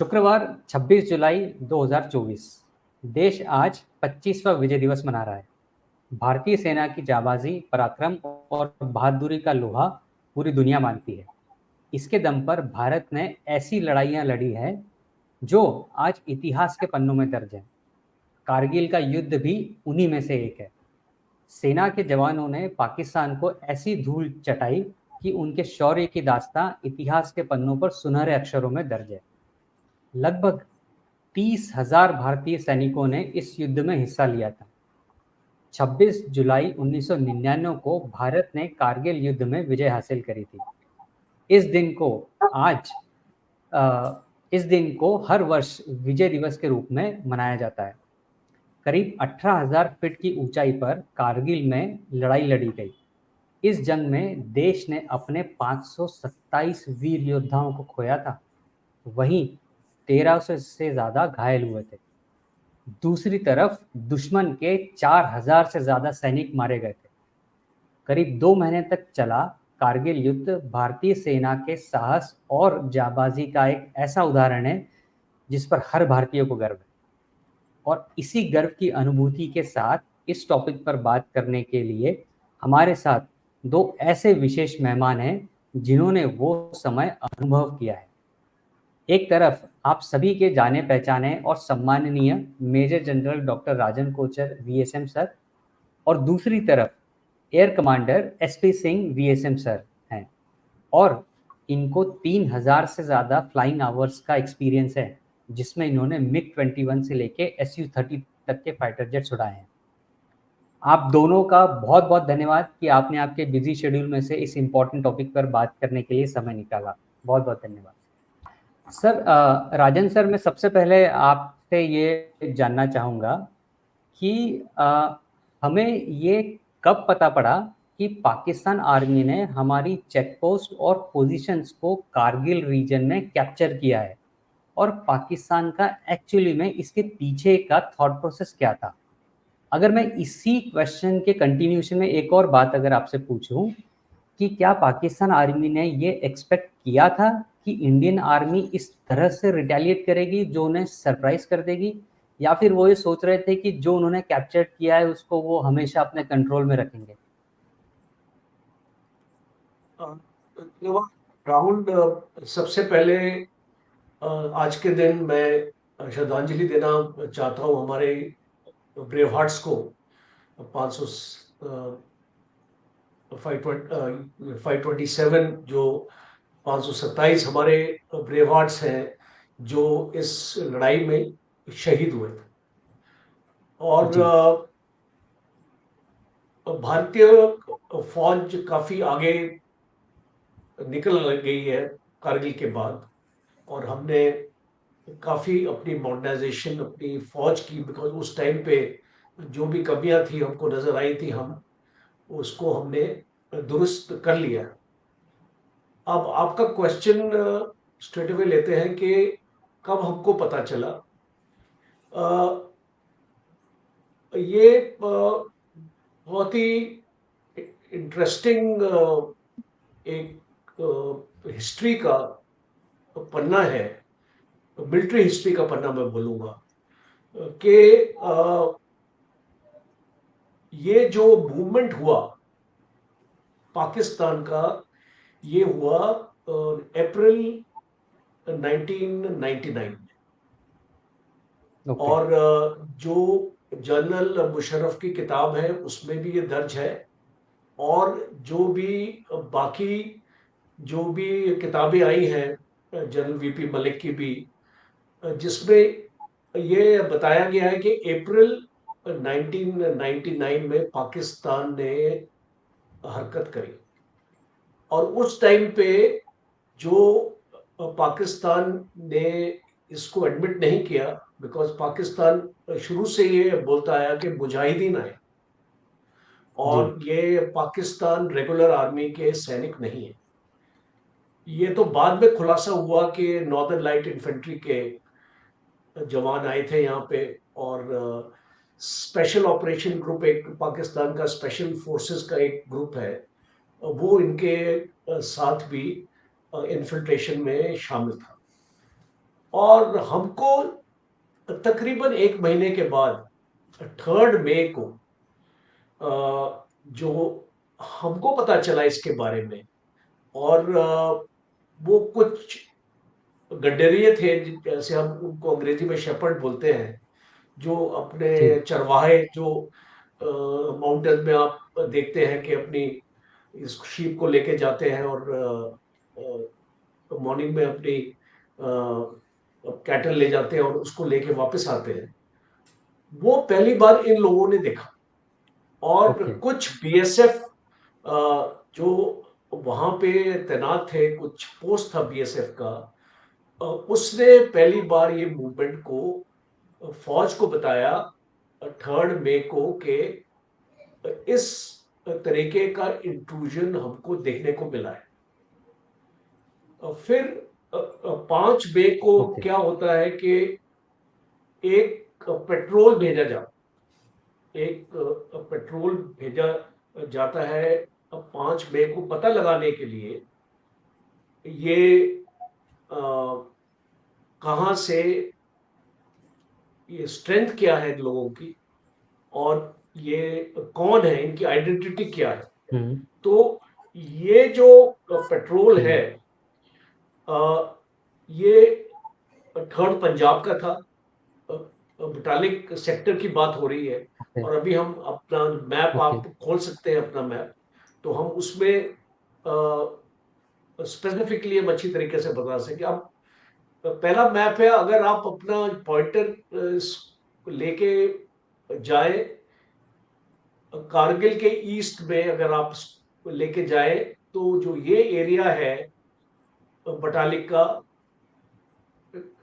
शुक्रवार 26 जुलाई 2024। देश आज 25वां विजय दिवस मना रहा है। भारतीय सेना की जाबाजी, पराक्रम और बहादुरी का लोहा पूरी दुनिया मानती है। इसके दम पर भारत ने ऐसी लड़ाइयां लड़ी है जो आज इतिहास के पन्नों में दर्ज है। कारगिल का युद्ध भी उन्हीं में से एक है। सेना के जवानों ने पाकिस्तान को ऐसी धूल चटाई कि उनके शौर्य की दास्तां इतिहास के पन्नों पर सुनहरे अक्षरों में दर्ज है। लगभग 30,000 भारतीय सैनिकों ने इस युद्ध में हिस्सा लिया था। 26 जुलाई 1999 को भारत ने कारगिल युद्ध में विजय हासिल करी थी। इस दिन को आज इस दिन को हर वर्ष विजय दिवस के रूप में मनाया जाता है। करीब 18,000 फीट की ऊंचाई पर कारगिल में लड़ाई लड़ी गई। इस जंग में देश ने अपने 527 वीर योद्धाओं को खोया था। वहीं 1300 से ज्यादा घायल हुए थे। दूसरी तरफ दुश्मन के 4,000 से ज्यादा सैनिक मारे गए थे। करीब 2 महीने तक चला कारगिल युद्ध भारतीय सेना के साहस और जाबाजी का एक ऐसा उदाहरण है जिस पर हर भारतीय को गर्व है। और इसी गर्व की अनुभूति के साथ इस टॉपिक पर बात करने के लिए हमारे साथ दो ऐसे विशेष मेहमान हैं जिन्होंने वो समय अनुभव किया है। एक तरफ आप सभी के जाने पहचाने और सम्माननीय मेजर जनरल डॉक्टर राजन कोचर वीएसएम सर, और दूसरी तरफ air commander SP Singh VSM sir हैं। और इनको 3,000 से ज़्यादा फ्लाइंग आवर्स का एक्सपीरियंस है, जिसमें इन्होंने मिग 21 से लेके SU-30 तक के फाइटर जेट्स उड़ाए हैं। आप दोनों का बहुत बहुत धन्यवाद कि आपने आपके बिजी शेड्यूल में से इस इम्पोर्टेंट टॉपिक पर बात करने के लिए समय निकाला। बहुत बहुत धन्यवाद सर। राजन सर, मैं सबसे पहले आपसे ये जानना चाहूँगा कि हमें ये कब पता पड़ा कि पाकिस्तान आर्मी ने हमारी चेक पोस्ट और पोजीशंस को कारगिल रीजन में कैप्चर किया है, और पाकिस्तान का एक्चुअली में इसके पीछे का थॉट प्रोसेस क्या था। अगर मैं इसी क्वेश्चन के कंटिन्यूशन में एक और बात अगर आपसे पूछूं कि क्या पाकिस्तान आर्मी ने ये एक्सपेक्ट किया था कि इंडियन आर्मी इस तरह से रिटेलिएट करेगी जो उन्हें सरप्राइज कर देगी, या फिर वो ये सोच रहे थे कि जो उन्होंने कैप्चर किया है उसको वो हमेशा अपने कंट्रोल में रखेंगे। राहुल, सबसे पहले आज के दिन मैं श्रद्धांजलि देना चाहता हूँ हमारे ब्रेव हार्ट्स को। 500 527 जो 527 हमारे ब्रेव हार्ट्स हैं जो इस लड़ाई में शहीद हुए थे। और जी भारतीय फौज काफी आगे निकल गई है कारगिल के बाद, और हमने काफी अपनी मॉडर्नाइजेशन अपनी फौज की, बिकॉज उस टाइम पे जो भी कमियां थी हमको नजर आई थी, हम उसको हमने दुरुस्त कर लिया। अब आपका क्वेश्चन स्ट्रेट अवे लेते हैं कि कब हमको पता चला। ये बहुत ही इंटरेस्टिंग एक हिस्ट्री का पन्ना है, मिलिट्री हिस्ट्री का पन्ना मैं बोलूंगा कि ये जो मूवमेंट हुआ पाकिस्तान का, ये हुआ अप्रैल 1999 में। ओके। और जो जनरल मुशर्रफ की किताब है उसमें भी ये दर्ज है, और जो भी बाकी जो भी किताबें आई हैं जनरल वीपी मलिक की भी, जिसमें ये बताया गया है कि अप्रैल 1999 में पाकिस्तान ने हरकत करी। और उस टाइम पे जो पाकिस्तान ने इसको एडमिट नहीं किया, बिकॉज पाकिस्तान शुरू से ये बोलता आया कि मुजाहिदीन आए, जी और ये पाकिस्तान रेगुलर आर्मी के सैनिक नहीं है। ये तो बाद में खुलासा हुआ कि नॉर्दर्न लाइट इन्फेंट्री के जवान आए थे यहाँ पे, और स्पेशल ऑपरेशन ग्रुप, एक पाकिस्तान का स्पेशल फोर्सेस का एक ग्रुप है, वो इनके साथ भी इन्फिल्ट्रेशन में शामिल था। और हमको तकरीबन 1 महीने के बाद 3 मई को जो हमको पता चला इसके बारे में, और वो कुछ गड्ढेरिये थे, जैसे हम उनको अंग्रेजी में शेपर्ड बोलते हैं, जो अपने जी। चरवाहे जो माउंटेन में आप देखते हैं कि अपनी इस शीप को लेके जाते हैं और मॉर्निंग में अपनी कैटल ले जाते हैं और उसको लेके वापस आते हैं। वो पहली बार इन लोगों ने देखा। और ओके। कुछ बीएसएफ जो वहां पे तैनात थे, कुछ पोस्ट था बीएसएफ का, उसने पहली बार ये मूवमेंट को फौज को बताया 3 मई को, कि इस तरीके का इंट्रूजन हमको देखने को मिला है। फिर 5 मई को ओके। क्या होता है कि एक पेट्रोल भेजा जाता एक पेट्रोल भेजा जाता है 5 मई को, पता लगाने के लिए ये कहाँ से, ये स्ट्रेंथ क्या है इन लोगों की, और ये कौन है, इनकी आइडेंटिटी क्या है। हम्म। तो ये जो पेट्रोल है, हम्म। ये थर्ड पंजाब का था। बटालिक सेक्टर की बात हो रही है। ओके। और अभी हम अपना मैप, ओके। आप खोल सकते हैं अपना मैप, तो हम उसमें स्पेसिफिकली हम अच्छी तरीके से बता सकें। अब पहला मैप है, अगर आप अपना पॉइंटर लेके जाए कारगिल के ईस्ट में, अगर आप लेके जाए, तो जो ये एरिया है बटालिक का,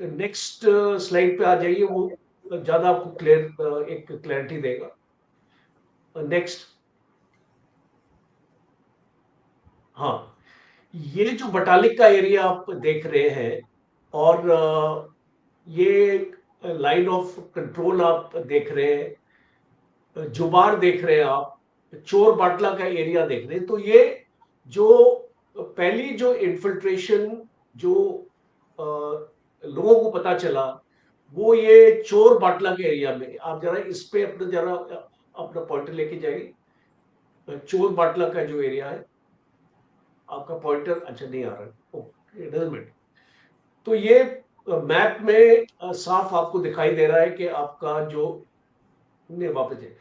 नेक्स्ट स्लाइड पे आ जाइए, वो ज्यादा आपको क्लियर एक क्लैरिटी देगा। नेक्स्ट। हाँ, ये जो बटालिक का एरिया आप देख रहे हैं, और ये लाइन ऑफ कंट्रोल आप देख रहे हैं, जुबार देख रहे हैं आप, चोर बाटला का एरिया देख रहे हैं, तो ये जो पहली जो इन्फिल्ट्रेशन जो लोगों को पता चला, वो ये चोर बाटला के एरिया में। आप जरा इस पे अपना जरा अपना पॉइंटर लेके जाइए। चोर बाटला का जो एरिया है, आपका पॉइंटर अच्छा नहीं आ रहा है, ओके, डजंट मैटर। तो ये मैप में साफ आपको दिखाई दे रहा है कि आपका जो, नहीं वापस है,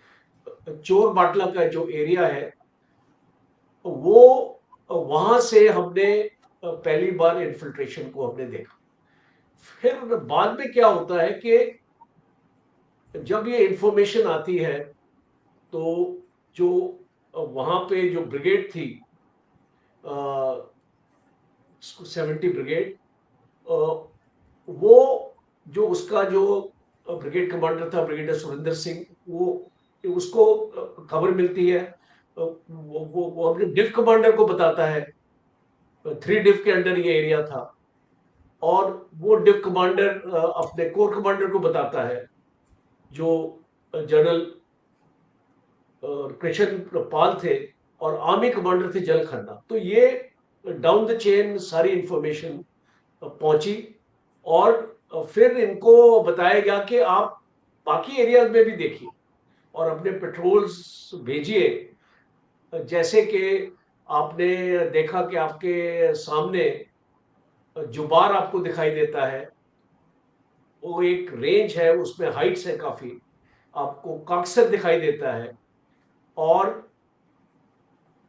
चोर बाटला का जो एरिया है, वो वहां से हमने पहली बार इन्फिल्ट्रेशन को हमने देखा। फिर बाद में क्या होता है कि जब ये इंफॉर्मेशन आती है, तो जो वहां पे जो ब्रिगेड थी, 70 ब्रिगेड, वो जो उसका जो ब्रिगेड कमांडर था, ब्रिगेडियर सुरेंद्र सिंह, वो उसको खबर मिलती है, वो अपने डिफ कमांडर को बताता है। 3 डिफ के अंडर ये एरिया था, और वो डिफ कमांडर अपने कोर कमांडर को बताता है, जो जनरल कृष्ण पाल थे, और आर्मी कमांडर थे जल खन्ना। तो ये डाउन द चेन सारी इंफॉर्मेशन पहुंची, और फिर इनको बताया गया कि आप बाकी एरियाज में भी देखिए और अपने पेट्रोल्स भेजिए। जैसे कि आपने देखा कि आपके सामने जुबार आपको दिखाई देता है, वो एक रेंज है, उसमें हाइट्स है काफी। आपको काक्सर दिखाई देता है, और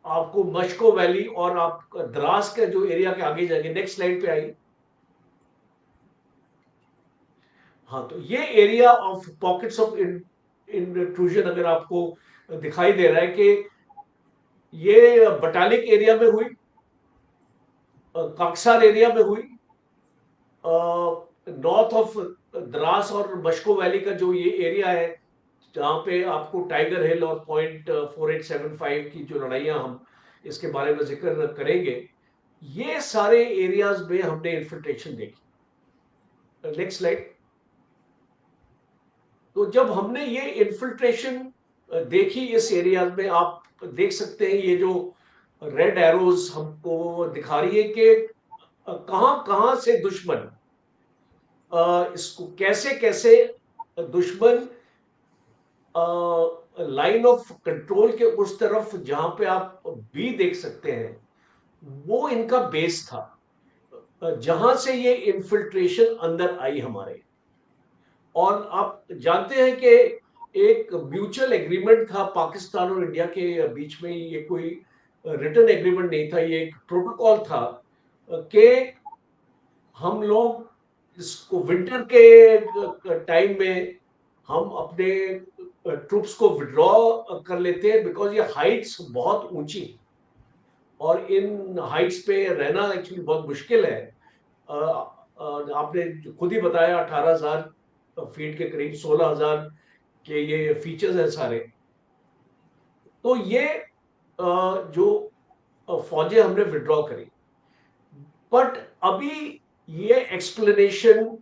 आपको मशको वैली, और आप द्रास के जो एरिया के आगे जाएंगे, नेक्स्ट स्लाइड पे आई। हाँ, तो ये area of pockets of intrusion अगर आपको दिखाई दे रहा है कि ये बटालिक एरिया में हुई, काकसार एरिया में हुई, नॉर्थ ऑफ द्रास और मशको वैली का जो ये एरिया है, जहां पे आपको टाइगर हिल और .4875 की जो लड़ाइयां, हम इसके बारे में जिक्र करेंगे, ये सारे एरियाज में हमने इन्फिल्ट्रेशन देखी। Next slide. तो जब हमने ये इन्फिल्ट्रेशन देखी इस एरिया में, आप देख सकते हैं ये जो रेड एरोज हमको दिखा रही है कि कहां कहां से दुश्मन इसको कैसे कैसे दुश्मन लाइन ऑफ कंट्रोल के उस तरफ जहां पे आप बी देख सकते हैं, वो इनका बेस था, जहां से ये इन्फिल्ट्रेशन अंदर आई हमारे। और आप जानते हैं कि एक म्यूचुअल एग्रीमेंट था पाकिस्तान और इंडिया के बीच में, ये कोई रिटन एग्रीमेंट नहीं था, ये एक प्रोटोकॉल था कि हम लोग इसको विंटर के टाइम में हम अपने ट्रूप्स को विड्रॉ कर लेते हैं, बिकॉज ये हाइट्स बहुत ऊंची और इन हाइट्स पे रहना एक्चुअली बहुत मुश्किल है। आपने खुद ही बताया 18,000 फीट के करीब, 16,000 के ये फीचर्स हैं सारे। तो ये जो फौजें हमने विड्रॉ करी, बट अभी ये एक्सप्लेनेशन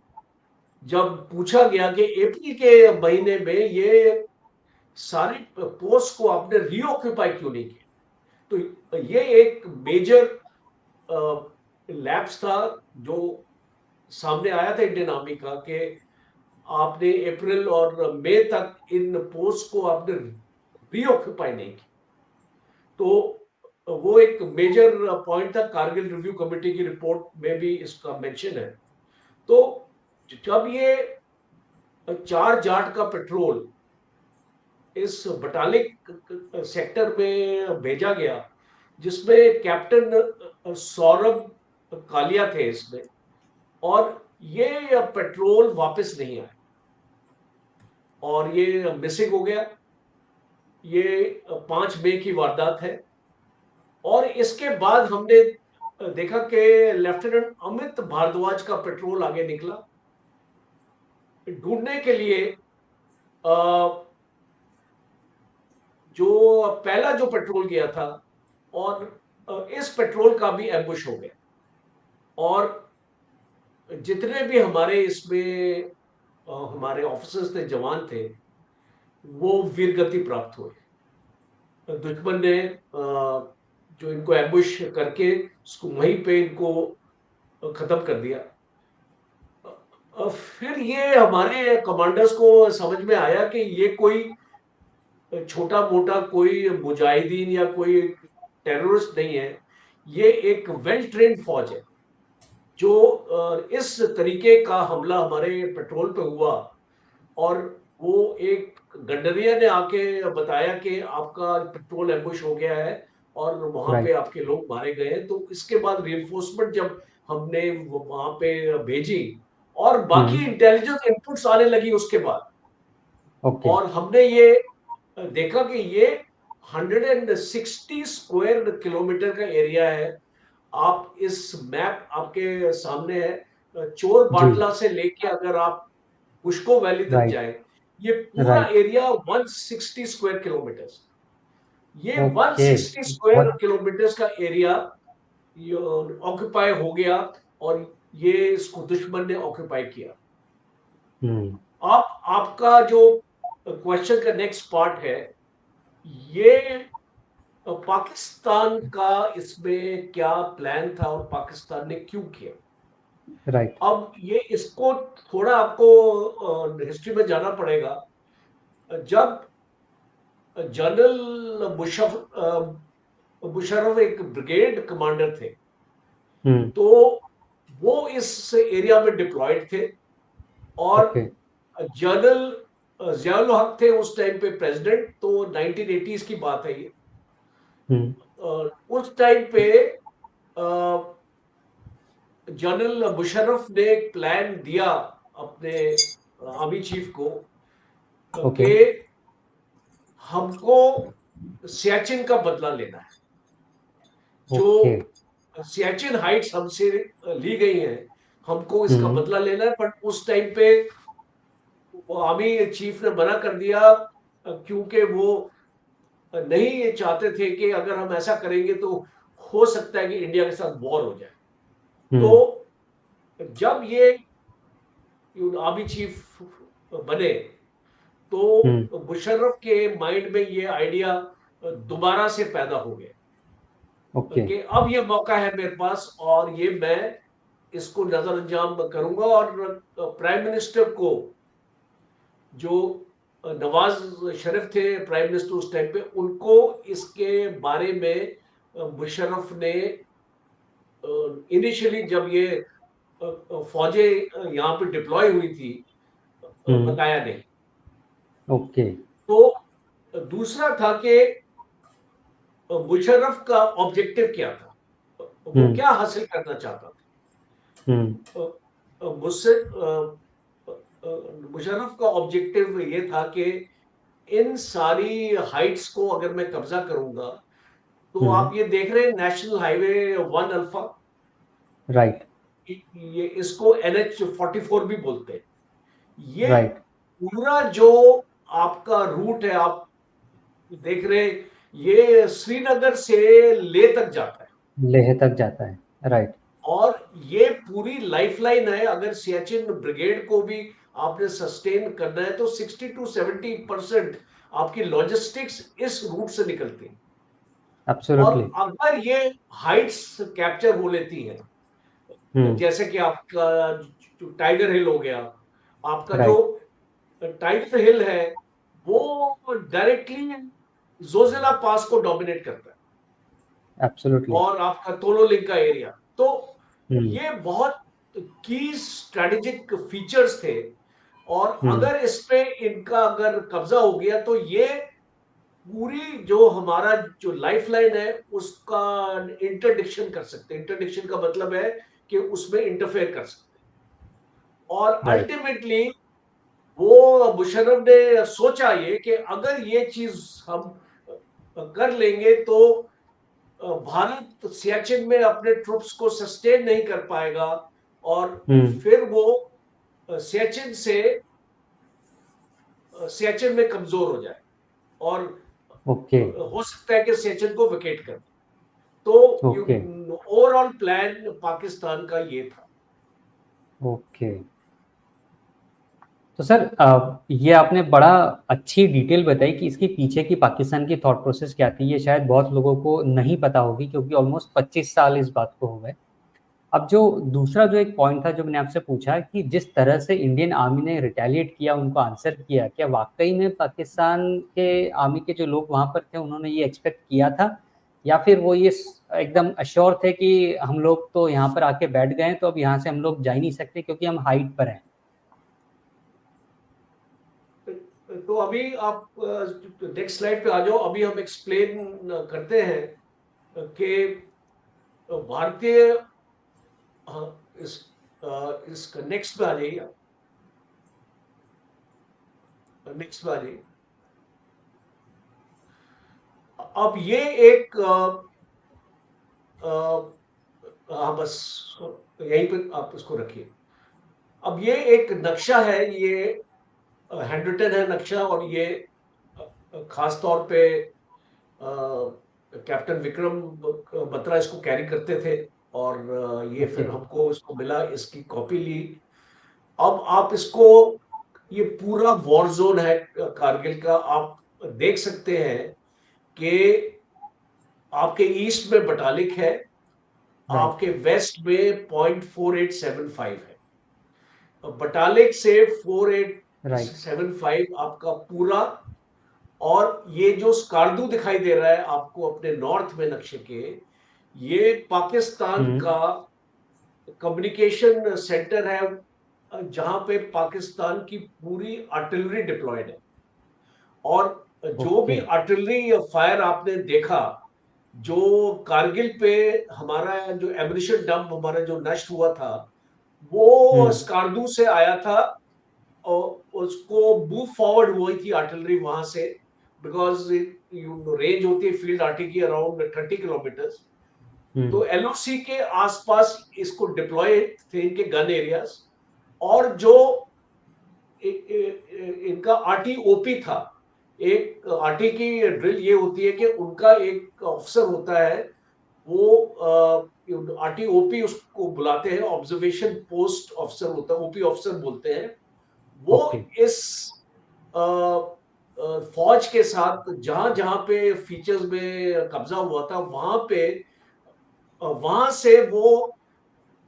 जब पूछा गया कि अप्रैल के महीने में ये सारे पोस्ट को आपने रीऑक्यूपाई क्यों नहीं किया, तो ये एक मेजर लैप्स था जो सामने आया था इंडियन आर्मी का, कि आपने अप्रैल और मई तक इन पोस्ट को आपने रीऑक्यूपाई नहीं की। तो वो एक मेजर पॉइंट था, कारगिल रिव्यू कमेटी की रिपोर्ट में भी इसका मेंशन है। तो जब ये 4 जाट का पेट्रोल इस बटालिक सेक्टर में भेजा गया, जिसमें कैप्टन सौरभ कालिया थे इसमें, और ये पेट्रोल वापस नहीं आया और ये मिसिंग हो गया। ये 5 मई की वारदात है। और इसके बाद हमने देखा कि लेफ्टिनेंट अमित भारद्वाज का पेट्रोल आगे निकला ढूंढने के लिए। जो पहला जो पेट्रोल गया था, और इस पेट्रोल का भी एम्बुश हो गया, और जितने भी हमारे इसमें हमारे ऑफिसर्स थे, जवान थे, वो वीरगति प्राप्त हुए। दुश्मन ने जो इनको एम्बुश करके इसको वहीं पे इनको खत्म कर दिया। फिर ये हमारे कमांडर्स को समझ में आया कि ये कोई छोटा मोटा कोई मुजाहिदीन या कोई टेररिस्ट नहीं है, ये एक वेल ट्रेन्ड फौज है। जो इस तरीके का हमला हमारे पेट्रोल पे हुआ, और वो एक गंडरिया ने आके बताया कि आपका पेट्रोल एम्बुश हो गया है और वहां पे राइट। आपके लोग मारे गए हैं। तो इसके बाद रिइंफोर्समेंट जब हमने वहां पे भेजी और बाकी हम्म। इंटेलिजेंस इनपुट्स आने लगी उसके बाद, ओके। और हमने ये देखा कि ये 160 स्क्वायर किलोमीटर का एरिया है। आप इस मैप आपके सामने है, चोर जी। बाटला से लेके अगर आप पुष्को वैली तक राइट। जाए, ये पूरा राइट। एरिया 160 स्क्वायर किलोमीटर, ये ओके। 160 स्क्वायर बहुत। किलोमीटर का एरिया ऑक्यूपाई हो गया, और ये इसको दुश्मन ने ऑक्यूपाई किया। हम्म। आपका जो क्वेश्चन का नेक्स्ट पार्ट है, ये पाकिस्तान का इसमें क्या प्लान था और पाकिस्तान ने क्यों किया। राइट। अब ये इसको थोड़ा आपको हिस्ट्री में जाना पड़ेगा। जब जनरल मुशर्रफ एक ब्रिगेड कमांडर थे, हम्म। तो वो इस एरिया में डिप्लॉयड थे, और ओके। जनरल जियाउल हक थे उस टाइम पे प्रेसिडेंट। तो 1980s की बात है ये। हम्म। उस टाइम पे जनरल मुशर्रफ ने एक प्लान दिया अपने आर्मी चीफ को, ओके। कि हमको सियाचिन का बदला लेना है। जो ओके। सियाचिन हाइट्स हमसे ली गई हैं, हमको इसका हम्म। बदला लेना है। बट उस टाइम पे वो आर्मी चीफ ने मना कर दिया, क्योंकि वो नहीं ये चाहते थे कि अगर हम ऐसा करेंगे तो हो सकता है कि इंडिया के साथ वॉर हो जाए। हम्म। तो जब ये आर्मी चीफ बने, हम्म। तो मुशर्रफ के माइंड में ये आइडिया दोबारा से पैदा हो गया ओके। कि अब ये मौका है मेरे पास, और ये मैं इसको नजरअंजाम करूंगा और प्राइम मिनिस्टर को, जो नवाज शरीफ थे प्राइम मिनिस्टर उस टाइम पे, उनको इसके बारे में मुशर्रफ ने इनिशियली जब ये फौजें यहाँ पे डिप्लॉय हुई थी बताया नहीं। ओके। तो दूसरा था कि मुशर्रफ का ऑब्जेक्टिव क्या था, वो हम्म। क्या हासिल करना चाहता हम्म। था। मुझसे मुशर्रफ का ऑब्जेक्टिव ये था कि इन सारी हाइट्स को अगर मैं कब्जा करूंगा, तो हम्म। आप ये देख रहे हैं नेशनल हाईवे 1 अल्फा, राइट। ये इसको NH 44 भी बोलते हैं। ये राइट। पूरा जो आपका रूट है, आप देख रहे हैं, ये श्रीनगर से लेह तक जाता है। लेह तक जाता है। राइट। और ये पूरी लाइफलाइन है। अगर सियाचिन ब्रिगेड को भी आपने सस्टेन करना है तो 60 to 70% आपकी लॉजिस्टिक्स इस रूट से निकलती है। और एब्सोल्युटली। अगर ये हाइट्स कैप्चर हो लेती है, हम्म। जैसे कि आपका जो टाइगर हिल हो गया, आपका जो राइट। टाइगर हिल है, वो डायरेक्टली जोजिला पास को डोमिनेट करता है, एब्सोल्युटली। और आपका तोलोलिंग का एरिया। तो हम्म। ये बहुत की स्ट्रेटेजिक फीचर्स थे। और हम्म। अगर इस पे इनका अगर कब्जा हो गया, तो ये पूरी जो हमारा जो लाइफलाइन है उसका इंटरडिक्शन कर सकते हैं। इंटरडिक्शन का मतलब है कि उसमें इंटरफेयर कर सकते हैं। और राइट। अल्टीमेटली वो मुशर्रफ ने सोचा ये कि अगर ये चीज हम कर लेंगे, तो भारत सियाचिन में अपने ट्रुप्स को सस्टेन नहीं कर पाएगा, और हम्म। फिर वो सियाचिन से सियाचिन में कमजोर हो जाए, और ओके। हो सकता है कि सियाचिन को विकेट कर दे। तो ओके। ओवरऑल प्लान पाकिस्तान का ये था। ओके। तो सर ये आपने बड़ा अच्छी डिटेल बताई कि इसके पीछे की पाकिस्तान की थॉट प्रोसेस क्या थी। ये शायद बहुत लोगों को नहीं पता होगी क्योंकि ऑलमोस्ट 25 साल इस बात को हो गए। अब जो दूसरा जो एक पॉइंट था जो मैंने आपसे पूछा कि जिस तरह से इंडियन आर्मी ने रिटेलिएट किया, उनको आंसर किया, क्या वाकई में पाकिस्तान के आर्मी के जो लोग वहां पर थे उन्होंने ये एक्सपेक्ट किया था, या फिर वो ये एकदम अश्योर थे कि हम लोग तो यहाँ पर आके बैठ गए हैं, तो अब यहाँ से हम लोग जा ही नहीं सकते क्योंकि हम हाइट पर हैं। तो अभी आप नेक्स्ट स्लाइड पे आ जाओ। अभी हम एक्सप्लेन करते हैं कि भारतीय, हाँ, इसका नेक्स्ट पे आ जाइए आप। नेक्स्ट पे आ जाइए। अब ये एक हाँ, बस यहीं पे आप इसको रखिए। अब ये एक नक्शा है, ये हैंड रिटन है नक्शा, और ये खास तौर पे कैप्टन विक्रम बत्रा इसको कैरी करते थे। और ये ओके। फिर हमको इसको मिला, इसकी कॉपी ली। अब आप इसको, ये पूरा वॉर जोन है कारगिल का। आप देख सकते हैं कि आपके ईस्ट में बटालिक है, राइट। आपके वेस्ट में 0.4875 है। बटालिक से four eight right. Seven five आपका पूरा। और ये जो स्कार्दू दिखाई दे रहा है आपको अपने नॉर्थ में नक्शे के, ये पाकिस्तान हम्म। का कम्युनिकेशन सेंटर है, जहां पे पाकिस्तान की पूरी आर्टिलरी डिप्लॉयड है। और जो भी ओके। आर्टिलरी फायर आपने देखा, जो कारगिल पे हमारा जो एमिनिशन डंप हमारा जो नष्ट हुआ था, वो हम्म। स्कार्दू से आया था। और उसको मूव फॉरवर्ड हुई थी आर्टिलरी वहां से, बिकॉज रेंज होती है फील्ड आर्टिलरी की अराउंड 30 किलोमीटर। हम्म। तो LOC के आसपास इसको डिप्लॉय थे इनके गन एरियाज। और जो इनका RTOP था, एक RT की ड्रिल ये होती है कि उनका एक ऑफिसर होता है, वो RTOP उसको बुलाते हैं, ऑब्जर्वेशन पोस्ट ऑफिसर होता है, OP ऑफिसर बोलते हैं। वो ओके। इस अ, फौज के साथ जहां जहां पे फीचर्स में कब्जा हुआ था, वहां पे वहां से वो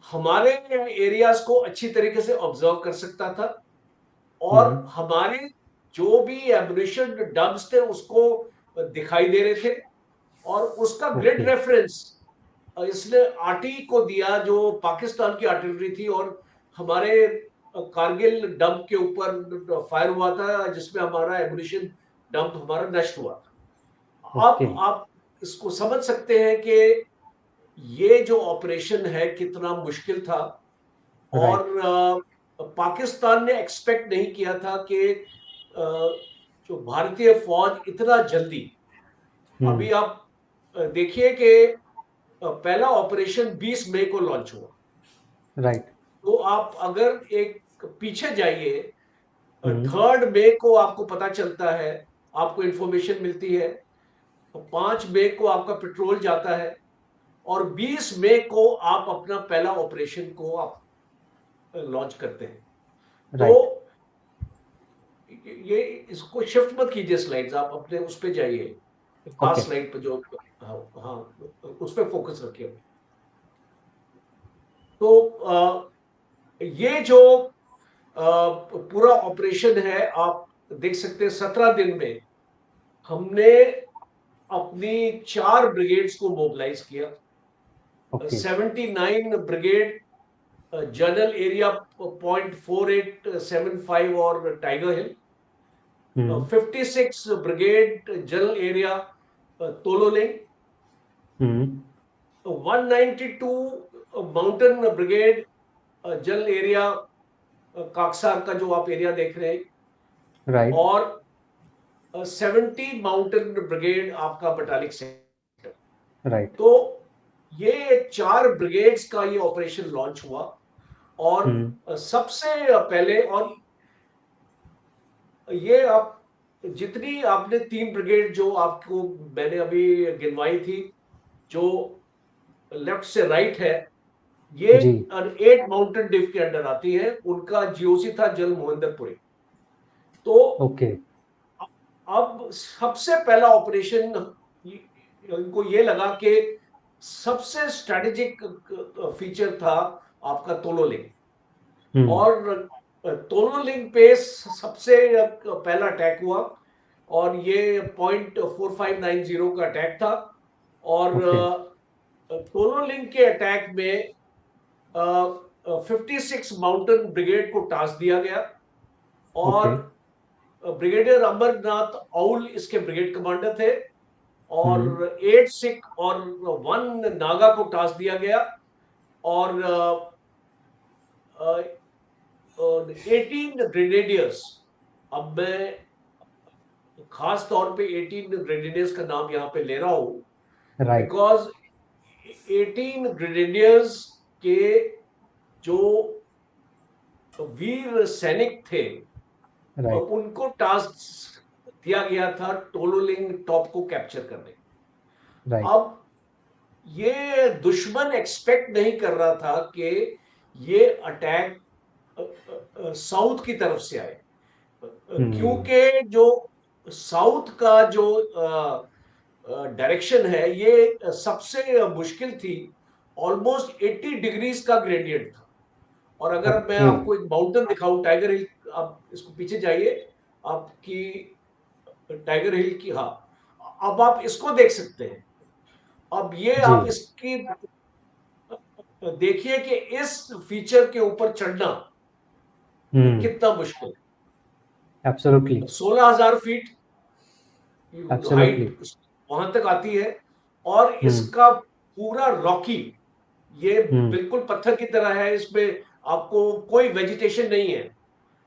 हमारे एरियाज को अच्छी तरीके से ऑब्जर्व कर सकता था, और हम्म। हमारे जो भी एम्युनिशन डब्स थे उसको दिखाई दे रहे थे, और उसका ओके। ग्रिड रेफरेंस इसने आरटी को दिया जो पाकिस्तान की आर्टिलरी थी, और हमारे कारगिल डंप के ऊपर फायर हुआ था जिसमें हमारा एम्युनिशन डंप हमारा नष्ट हुआ था। ओके। अब आप इसको समझ सकते हैं कि ये जो ऑपरेशन है कितना मुश्किल था, और राइट। पाकिस्तान ने एक्सपेक्ट नहीं किया था कि जो भारतीय फौज इतना जल्दी, हम्म। अभी आप देखिए कि पहला ऑपरेशन 20 मई को लॉन्च हुआ। राइट। तो आप अगर एक पीछे जाइए, हम्म। 3 मई को आपको पता चलता है, आपको इंफॉर्मेशन मिलती है, 5 मई को आपका पेट्रोल जाता है, और 20 मई को आप अपना पहला ऑपरेशन को आप लॉन्च करते हैं। तो राइट। ये इसको शिफ्ट मत कीजिए स्लाइड्स, आप अपने उस पे जाइए, ओके। लास्ट स्लाइड पे जो, हाँ हाँ, उस पे फोकस रखिए। तो ये जो पूरा ऑपरेशन है, आप देख सकते हैं 17 दिन में हमने अपनी 4 ब्रिगेड्स को मोबिलाइज किया। ओके। 79 ब्रिगेड जनरल एरिया .4875 और टाइगर हिल, हम्म। 56 ब्रिगेड जनरल एरिया तोलोलिंग, हम्म। 192 mountain brigade general area Kaksar का जो आप एरिया देख रहे हैं, राइट। और 70 माउंटेन ब्रिगेड आपका बटालिक सेक्टर। राइट। तो ये 4 ब्रिगेड्स का ये ऑपरेशन लॉन्च हुआ, और हम्म। सबसे पहले, और ये आप जितनी आपने 3 ब्रिगेड जो आपको मैंने अभी गिनवाई थी, जो लेफ्ट से राइट है, ये जी। 8 माउंटेन डिव के अंडर आती है, उनका जीओसी था जल मोहिंदरपुरी। तो ओके। अब सबसे पहला ऑपरेशन इनको ये लगा कि सबसे स्ट्रेटेजिक फीचर था आपका तोलोलिंग, हम्म। और तोलोलिंग पे सबसे पहला अटैक हुआ, और ये .4590 का अटैक था। और ओके। तोलोलिंग के अटैक में 56 माउंटेन ब्रिगेड को टास्क दिया गया, ओके। और ब्रिगेडियर अमरनाथ औल इसके ब्रिगेड कमांडर थे, हम्म। और 8 सिख और 1 नागा को टास्क दिया गया, और 18 ग्रेनेडियर्स। अब मैं खास तौर पे 18 ग्रेनेडियर्स का नाम यहां पे ले रहा हूं, राइट। बिकॉज 18 ग्रेनेडियर्स के जो वीर सैनिक थे, राइट। उनको टास्क दिया गया था टोलोलिंग टॉप को कैप्चर करने। राइट। अब ये दुश्मन एक्सपेक्ट नहीं कर रहा था कि ये अटैक साउथ की तरफ से आए, हम्म। क्योंकि जो साउथ का जो डायरेक्शन है ये सबसे मुश्किल थी। ऑलमोस्ट 80 डिग्रीज का ग्रेडियंट था। और अगर मैं ओके। आपको एक माउंटेन दिखाऊं, टाइगर हिल, आप इसको पीछे जाइए, आपकी टाइगर हिल की, हाँ, अब आप इसको देख सकते हैं। अब ये जी। आप इसकी देखिए कि इस फीचर के ऊपर चढ़ना हम्म। कितना मुश्किल एब्सोल्युटली। है। 16,000 फीट हाइट एब्सोल्युटली। वहां तक आती है, और हम्म। इसका पूरा रॉकी, ये हम्म। बिल्कुल पत्थर की तरह है, इसमें आपको कोई वेजिटेशन नहीं है।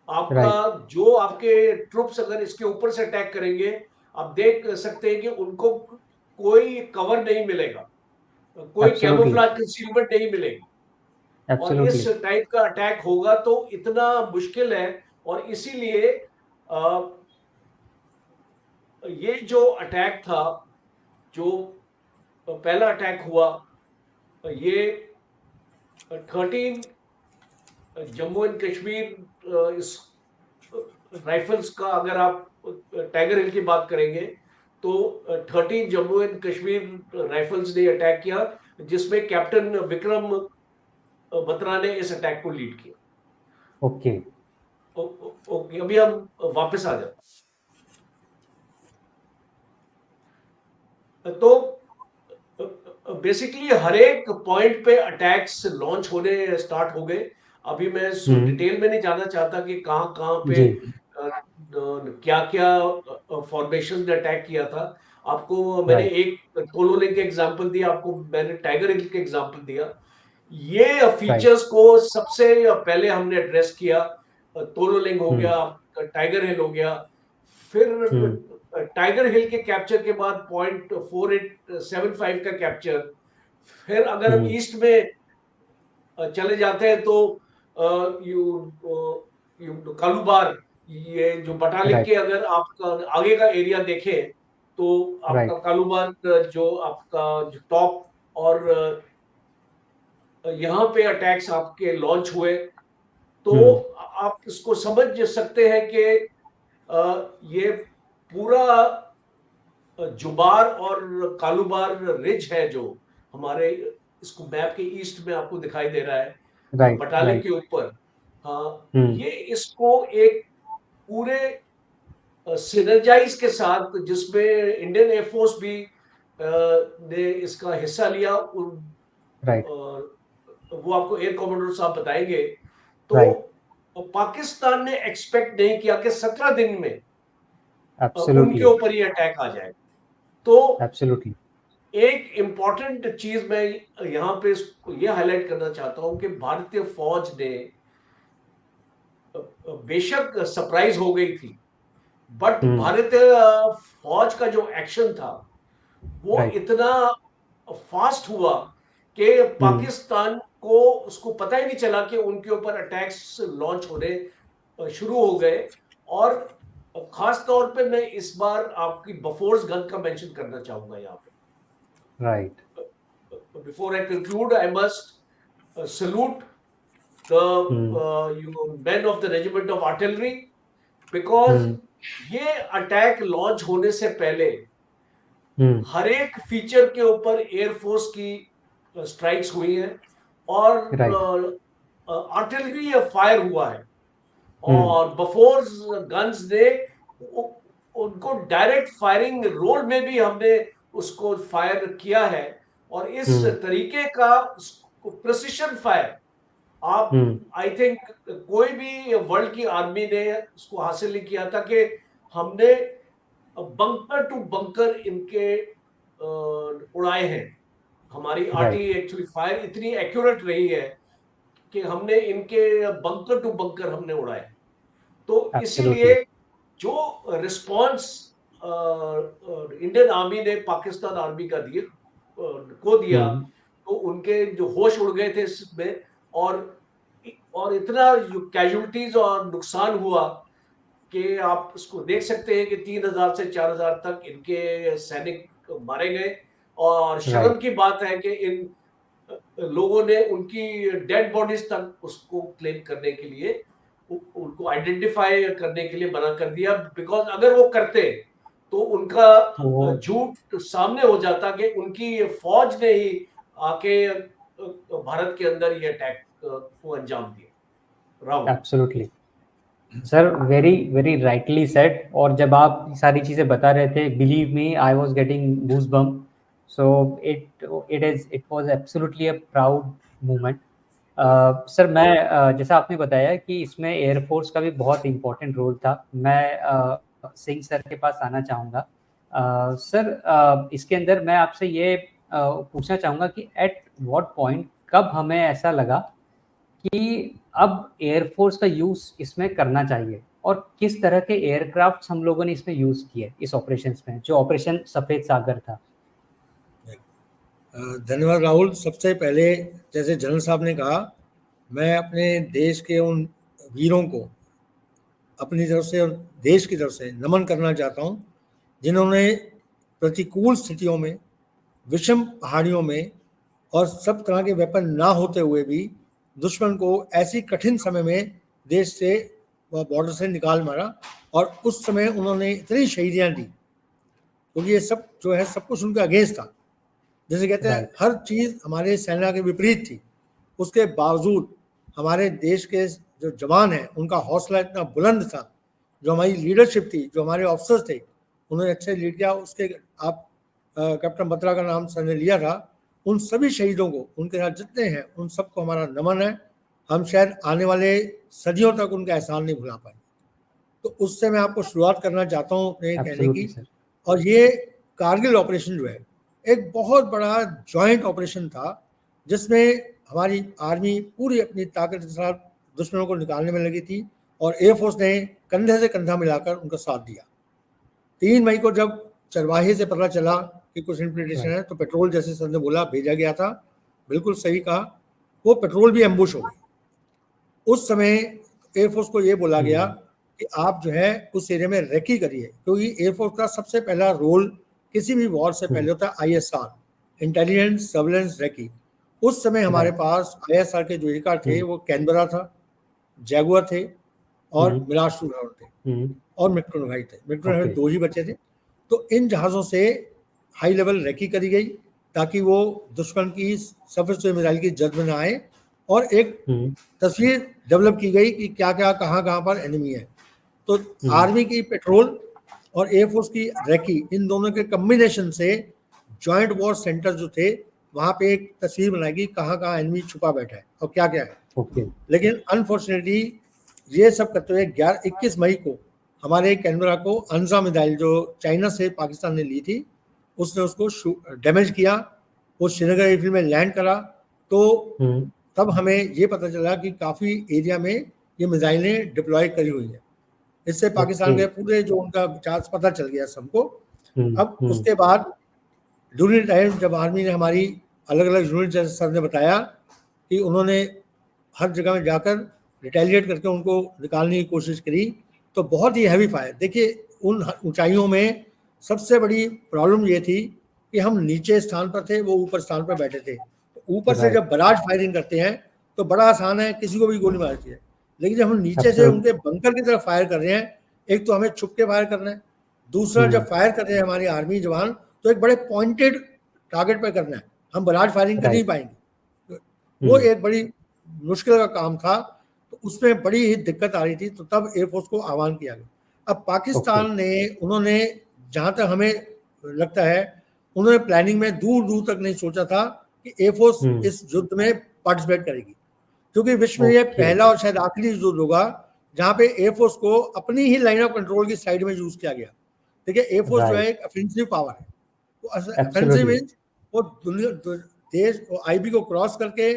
आपका राइट। जो आपके ट्रुप्स अगर इसके ऊपर से अटैक करेंगे, आप देख सकते हैं कि उनको कोई कवर नहीं मिलेगा, कोई एब्सोल्युटली। कैमोफ्लेज कंसीलमेंट नहीं मिलेगी, और इस एब्सोल्युटली। टाइप का अटैक होगा तो इतना मुश्किल है। और इसीलिए ये जो अटैक था, जो पहला अटैक हुआ, ये 13 जम्मू एंड कश्मीर इस राइफल्स का, अगर आप टाइगर हिल की बात करेंगे, तो 13 जम्मू एंड कश्मीर राइफल्स ने अटैक किया, जिसमें कैप्टन विक्रम बत्रा ने इस अटैक को लीड किया। ओके। ओके, अभी हम वापस आ जाते। तो बेसिकली हर एक पॉइंट पे अटैक्स लॉन्च होने स्टार्ट हो गए। अभी मैं डिटेल में नहीं जाना चाहता कि कहाँ कहाँ पे जी। क्या क्या फॉर्मेशन ने अटैक किया था। आपको मैंने राइट। एक तोलो लेक के एग्जांपल दिया, आपको मैंने टाइगर हिल के एग्जांपल दिया। ये राइट। फीचर्स को सबसे पहले हमने एड्रेस किया। तोलो लिंग हो गया, टाइगर हिल हो गया। फिर टाइगर हिल के कैप्चर के बाद 0.4875 का कैप्चर। फिर अगर हम ईस्ट में चले जाते हैं तो यू यू कालूबार, ये जो बटालिक राइट। के अगर आपका आगे का एरिया देखें तो आपका राइट। कालूबार जो आपका जो टॉप और यहाँ पे अटैक्स आपके लॉन्च हुए। तो आप इसको समझ सकते हैं कि ये पूरा जुबार और कालूबार रिज है जो हमारे इसको मैप के ईस्ट में आपको दिखाई दे रहा है, राइट। बटालिक राइट। के ऊपर। हाँ, ये इसको एक पूरे सिनर्जाइज के साथ, जिसमें इंडियन एयरफोर्स भी ने इसका हिस्सा लिया। राइट। वो आपको एयर कमांडर साहब बताएंगे। तो राइट। पाकिस्तान ने एक्सपेक्ट नहीं किया कि 17 दिन में उनके एब्सोल्युटली। ऊपर ये अटैक आ जाएगा। तो एब्सोल्युटली। एक इंपॉर्टेंट चीज मैं यहां पे ये हाईलाइट करना चाहता हूं कि भारतीय फौज ने बेशक सरप्राइज हो गई थी, बट भारतीय फौज का जो एक्शन था वो राइट। इतना फास्ट हुआ कि पाकिस्तान को उसको पता ही नहीं चला कि उनके ऊपर अटैक्स लॉन्च होने शुरू हो गए। और खास तौर पे मैं इस बार आपकी बफोर्स गन का मेंशन करना चाहूंगा यहाँ राइट। पे। Before I conclude, I must salute the you men of the regiment of artillery, because ये अटैक लॉन्च होने से पहले हर एक फीचर के ऊपर एयरफोर्स की स्ट्राइक्स हुई है और राइट। आर्टिलरी फायर हुआ है। और बफोर्स गन्स ने उनको डायरेक्ट फायरिंग रोल में भी हमने उसको फायर किया है। और इस तरीके का प्रिसिशन फायर आप, आई थिंक, कोई भी वर्ल्ड की आर्मी ने उसको हासिल नहीं किया था कि हमने बंकर टू बंकर इनके उड़ाए हैं। हमारी आरटी राइट। एक्चुअली फायर इतनी एक्यूरेट रही है कि हमने इनके बंकर टू बंकर हमने उड़ाए। तो इसीलिए एब्सोल्युटली। जो रिस्पॉन्स इंडियन आर्मी ने पाकिस्तान आर्मी का दिया, तो उनके जो होश उड़ गए थे इसमें। और इतना जो कैजुअलिटीज और नुकसान हुआ कि आप इसको देख सकते हैं कि 3,000 से 4,000 तक इनके सैनिक मारे गए। और शर्म राइट। की बात है कि इन लोगों ने उनकी डेड बॉडीज तक उसको क्लेम करने के लिए, उनको आइडेंटिफाई करने के लिए मना कर दिया। बिकॉज अगर वो करते तो उनका वो झूठ सामने हो जाता कि उनकी फौज ने ही आके भारत के अंदर ये अटैक को अंजाम दिया। Rahul. Absolutely sir, very very rightly said. और जब आप सारी चीज़ें बता रहे थे, believe me, I was getting goose bump. So it was absolutely a proud moment. Sir, मैं जैसा आपने बताया कि इसमें एयरफोर्स का भी बहुत इम्पोर्टेंट रोल था। मैं सिंह सर के पास आना चाहूँगा। सर, इसके अंदर मैं आपसे ये पूछना चाहूँगा कि एट व्हाट पॉइंट, कब हमें ऐसा लगा कि अब एयरफोर्स का यूज़ इसमें करना चाहिए, और किस तरह के एयरक्राफ्ट हम लोगों ने इसमें यूज़ किए इस ऑपरेशंस में, जो ऑपरेशन सफ़ेद सागर था। धन्यवाद राहुल। सबसे पहले, जैसे जनरल साहब ने कहा, मैं अपने देश के उन वीरों को अपनी तरफ से और देश की तरफ से नमन करना चाहता हूं, जिन्होंने प्रतिकूल स्थितियों में, विषम पहाड़ियों में और सब तरह के वेपन ना होते हुए भी दुश्मन को ऐसी कठिन समय में देश से बॉर्डर से निकाल मारा। और उस समय उन्होंने इतनी शहीदियां दी, क्योंकि ये सब जो है सब कुछ उनके अगेंस्ट था। जैसे कहते हैं, राइट। हर चीज हमारे सेना के विपरीत थी। उसके बावजूद हमारे देश के जो जवान हैं उनका हौसला इतना बुलंद था, जो हमारी लीडरशिप थी, जो हमारे ऑफिसर्स थे, उन्होंने अच्छे लीड किया। उसके आप कैप्टन बत्रा का नाम सर ने लिया था, उन सभी शहीदों को, उनके साथ जितने हैं, उन सबको हमारा नमन है। हम शायद आने वाले सदियों तक उनका एहसान नहीं भुला पाएंगे। तो उससे मैं आपको शुरुआत करना चाहता हूँ अपने कहने की। और ये कारगिल ऑपरेशन जो है एक बहुत बड़ा जॉइंट ऑपरेशन था, जिसमें हमारी आर्मी पूरी अपनी ताकत के साथ दुश्मनों को निकालने में लगी थी और एयरफोर्स ने कंधे से कंधा मिलाकर उनका साथ दिया। 3 मई को जब चरवाहे से पता चला कि कुछ इन्फिल्ट्रेशन है, तो पेट्रोल, जैसे सर ने बोला, भेजा गया था। बिल्कुल सही कहा, वो पेट्रोल भी एम्बुश हो गई। उस समय एयरफोर्स को ये बोला गया कि आप जो है उस एरिया में रेकी करिए, क्योंकि एयरफोर्स का सबसे पहला रोल किसी भी वॉर से पहले होता है ISR, इंटेलिजेंस सर्वेलेंस रेकी। उस समय हमारे पास ISR के जो एयरक्राफ्ट थे वो कैनबरा था, जैगुआर थे और मिराज 2000 थे और मिग-29 थे। मिग-29 2 ही बचे थे। तो इन जहाज़ों से हाई लेवल रेकी करी गई ताकि वो दुश्मन की सरफेस टू मिसाइल की जद में ना आए, और एक तस्वीर डेवलप की गई कि क्या क्या कहाँ पर एनिमी है। तो आर्मी की पेट्रोल और एयरफोर्स की रेकी, इन दोनों के कम्बिनेशन से जॉइंट वॉर सेंटर जो थे वहाँ पे एक तस्वीर बनाएगी कहाँ एनिमी छुपा बैठा है और क्या क्या है। लेकिन अनफॉर्चुनेटली ये सब करते हुए 21 मई को हमारे कैनबरा को अंजा मिसाइल जो चाइना से पाकिस्तान ने ली थी, उसने उसको डैमेज किया। वो श्रीनगर एयरफील्ड में लैंड करा, तो तब हमें ये पता चला कि काफ़ी एरिया में ये मिसाइलें डिप्लॉय करी हुई हैं। इससे पाकिस्तान के पूरे जो उनका चार्ज पता चल गया सबको। अब उसके बाद ड्यूरिंग टाइम जब आर्मी ने हमारी अलग अलग यूनिट, जैसे सर ने बताया कि उन्होंने हर जगह में जाकर रिटेलिएट करके उनको निकालने की कोशिश करी, तो बहुत ही हैवी फायर। देखिए, उन ऊंचाइयों में सबसे बड़ी प्रॉब्लम ये थी कि हम नीचे स्थान पर थे, वो ऊपर स्थान पर बैठे थे। तो ऊपर से जब बराज फायरिंग करते हैं तो बड़ा आसान है, किसी को भी गोली मारती है। लेकिन जब हम नीचे से उनके बंकर की तरफ फायर कर रहे हैं, एक तो हमें छुप के फायर करना है, दूसरा जब फायर कर रहे हैं हमारी आर्मी जवान, तो एक बड़े पॉइंटेड टारगेट पर करना है। हम बराज फायरिंग कर नहीं पाएंगे। वो एक बड़ी मुश्किल का काम था, तो उसमें बड़ी ही दिक्कत आ रही थी। तो तब एयरफोर्स को आह्वान किया गया। अब पाकिस्तान ने, उन्होंने जहाँ तक हमें लगता है, उन्होंने प्लानिंग में दूर दूर तक नहीं सोचा था कि एयरफोर्स इस युद्ध में पार्टिसिपेट करेगी, क्योंकि विश्व में ये पहला और शायद आखिरी युद्ध होगा जहाँ पे एयरफोर्स को अपनी ही लाइन ऑफ कंट्रोल की साइड में यूज किया गया। देखिए, एयरफोर्स जो है एक ऑफेंसिव पावर है। वो ऑफेंसिव मींस वो दुनिया, देश और IB को क्रॉस करके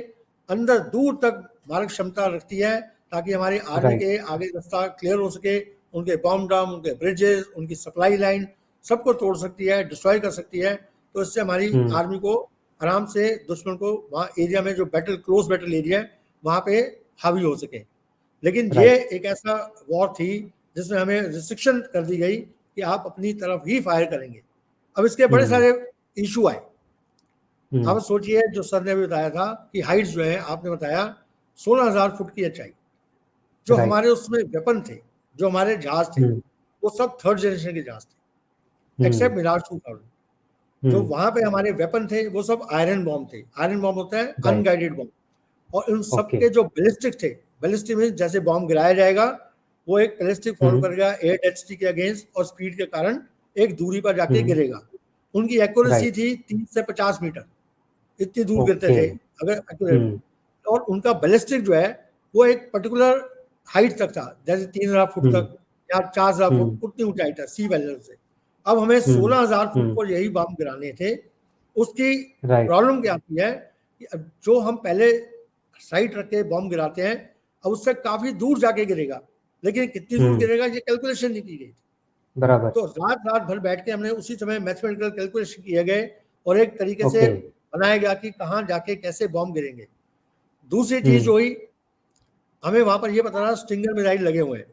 अंदर दूर तक मारक क्षमता रखती है, ताकि हमारी आर्मी के आगे रास्ता क्लियर हो सके। उनके बॉम्ब ड्रम, उनके ब्रिजेस, उनकी सप्लाई लाइन सबको तोड़ सकती है, डिस्ट्रॉय कर सकती है। तो इससे हमारी आर्मी को आराम से दुश्मन को वहाँ एरिया में, जो क्लोज बैटल एरिया है, वहाँ पे हावी हो सके। लेकिन ये एक ऐसा वॉर थी जिसमें हमें रिस्ट्रिक्शन कर दी गई कि आप अपनी तरफ ही फायर करेंगे। अब इसके बड़े सारे इशू आए। अब सोचिए, जो सर ने भी बताया था कि हाइट्स जो है, आपने बताया 16,000 फुट की ऊंचाई, जो हमारे उसमें वेपन थे, जो हमारे जहाज थे, वो सब 3rd जनरेशन के जहाज थे, एक्सेप्ट मिराज 2000। जो वहां पे हमारे वेपन थे वो सब आयरन बॉम्ब थे। आयरन बॉम्ब होता है अनगाइडेड बॉम्ब, और उन सब के जो बैलिस्टिक थे, बैलिस्टिक में जैसे बॉम्ब गिराया जाएगा वो एक बैलिस्टिक फॉलो करेगा एयर डेंसिटी के अगेंस्ट, और स्पीड के कारण एक दूरी पर जाके गिरेगा। उनकी एक्यूरेसी थी 30 से 50 मीटर, इतनी दूर गिरते थे अगर एक्यूरेट। और उनका बैलिस्टिक जो है वो एक पर्टिकुलर हाइट तक था, जैसे 3,000 फुट तक या 4,000 फुट, उतनी ऊंचाई था सी लेवल से। अब हमें 16,000 फुट पर यही बम गिराने थे। उसकी प्रॉब्लम क्या आती है कि जो हम पहले साइट रख के बम गिराते हैं, अब उससे काफी दूर जाके गिरेगा, लेकिन कितनी दूर गिरेगा ये कैलकुलेशन नहीं की गई थी। बराबर। तो रात भर बैठ के हमने उसी समय मैथमेटिकल कैलकुलेशन किए गए और एक तरीके से बनाया गया कि कहाँ जाके कैसे बम गिरेंगे। दूसरी चीज हुई, हमें वहां पर ये पता था स्टिंगर मिसाइल लगे हुए हैं,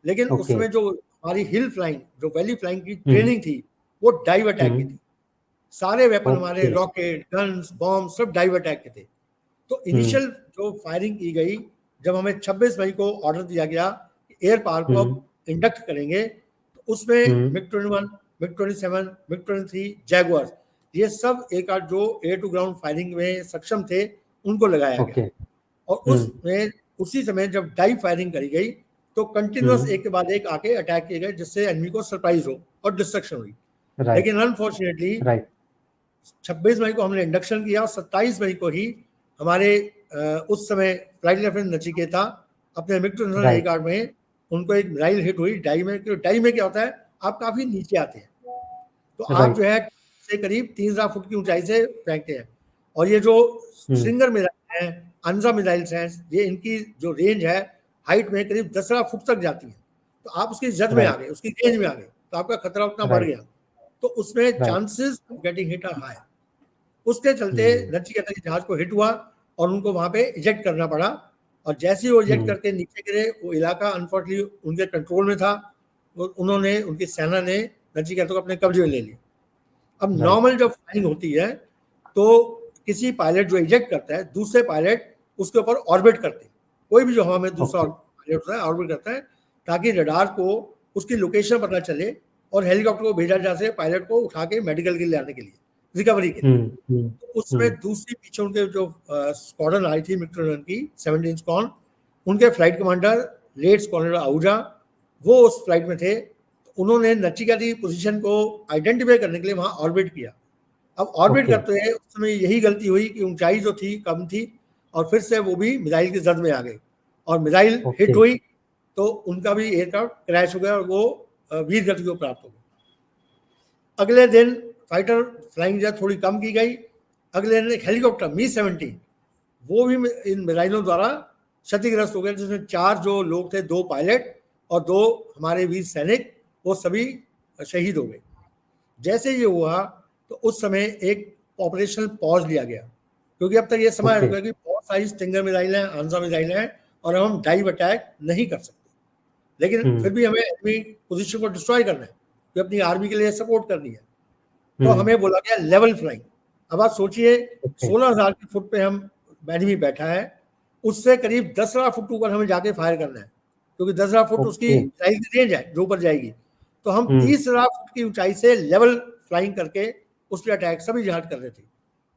लेकिन उसमें जो हमारी हिल फ्लाइंग, जो वैली फ्लाइंग की ट्रेनिंग थी, वो डाइव अटैक की थी। सारे वेपन हमारे, रॉकेट, गन्स, बॉम्ब, सब डाइव अटैक के थे। तो इनिशियल जो फायरिंग की गई, जब हमें 26 मई को ऑर्डर दिया गया कि एयर पावर को अब इंडक्ट करेंगे, तो उसमें MiG-21, MiG-27, MiG-23, जैगुआर, ये सब एक आध जो एयर टू ग्राउंड फायरिंग में सक्षम थे, उनको लगाया गया। और उसमें उसी समय जब डाई फायरिंग करी गई तो कंटिन्यूअस एक के बाद एक आके अटैक किए गए, जिससे एनिमी को सरप्राइज हो और डिस्ट्रक्शन हुई। लेकिन अनफॉर्चुनेटली 26 मई को हमने इंडक्शन किया और 27 मई को ही हमारे उस समय फ्लाइट लेफ्टिनेंट नचिकेता अपने मिग-29 एयरक्राफ्ट में उनको एक मिसाइल हिट हुई डाई में। डाई में क्या होता है, आप काफी नीचे आते हैं तो आप जो है से करीब 3000 फुट की ऊंचाई से फेंकते हैं, और ये जो स्ट्रिंगर मिसाइल है, अंजा मिसाइल्स हैं, ये इनकी जो रेंज है हाइट में करीब 10,000 फुट तक जाती है। तो आप उसकी जद में आ गए, उसकी रेंज में आ गए, तो आपका खतरा उतना बढ़ गया, तो उसमें chances of getting hit are high. उसके चलते नचिकेता के जहाज को हिट हुआ और उनको वहां पे इजेक्ट करना पड़ा, और जैसे ही वो इजेक्ट करके नीचे गिरे, वो इलाका अनफॉर्चुनेटली उनके कंट्रोल में था, उन्होंने, उनकी सेना ने नचिकेता को अपने कब्जे में ले लिया। अब नॉर्मल जब फ्लाइंग होती है तो किसी पायलट जो इजेक्ट करता है, दूसरे पायलट उसके ऊपर ऑर्बिट करते हैं, कोई भी जो हवा में दूसरा पायलट होता है ऑर्बिट करता है, ताकि रडार को उसकी लोकेशन पता चले और हेलीकॉप्टर को भेजा जा सके पायलट को उठा के मेडिकल के लिए आने के लिए, रिकवरी के लिए। तो उसमें दूसरी पीछे उनके जो स्क्वाड्रन आई थी मिग-29 की 17 स्क्वाड्रन, उनके flight commander late squadron Ahuja वो उस फ्लाइट में थे। उन्होंने नचिकेता की पोजीशन को आइडेंटिफाई करने के लिए वहां ऑर्बिट किया। अब ऑर्बिट करते हुए उस समय यही गलती हुई कि ऊंचाई जो थी कम थी, और फिर से वो भी मिसाइल की जद में आ गए और मिसाइल हिट हुई, तो उनका भी एयरक्राफ्ट क्रैश हो गया और वो वीर गति को प्राप्त हो गए। अगले दिन फाइटर फ्लाइंग जद थोड़ी कम की गई। अगले दिन एक हेलीकॉप्टर मी-17 वो भी इन मिसाइलों द्वारा क्षतिग्रस्त हो गए, जिसमें 4 जो लोग थे, 2 पायलट और 2 हमारे वीर सैनिक, वो सभी शहीद हो गए। जैसे ये हुआ तो उस समय एक ऑपरेशनल पॉज लिया गया, क्योंकि अब तक ये समझ आ गया कि बहुत सारी स्टिंगर मिसाइल हैं, आंजा मिसाइल हैं, और हम डाइव अटैक नहीं कर सकते, लेकिन फिर भी हमें अपनी पोजीशन को डिस्ट्रॉय करना है, तो अपनी आर्मी के लिए सपोर्ट करनी है। तो हमें बोला गया लेवल फ्लाइंग। अब आप सोचिए 16,000 फुट पे हम एनिमी बैठा है, उससे करीब 10,000 फुट ऊपर हमें जाके फायर करना है, क्योंकि 10,000 फुट उसकी मिसाइल की रेंज है जो ऊपर जाएगी। तो हम 30,000 फुट की ऊंचाई से लेवल फ्लाइंग करके उस पर अटैक सभी जहाज कर रहे थे।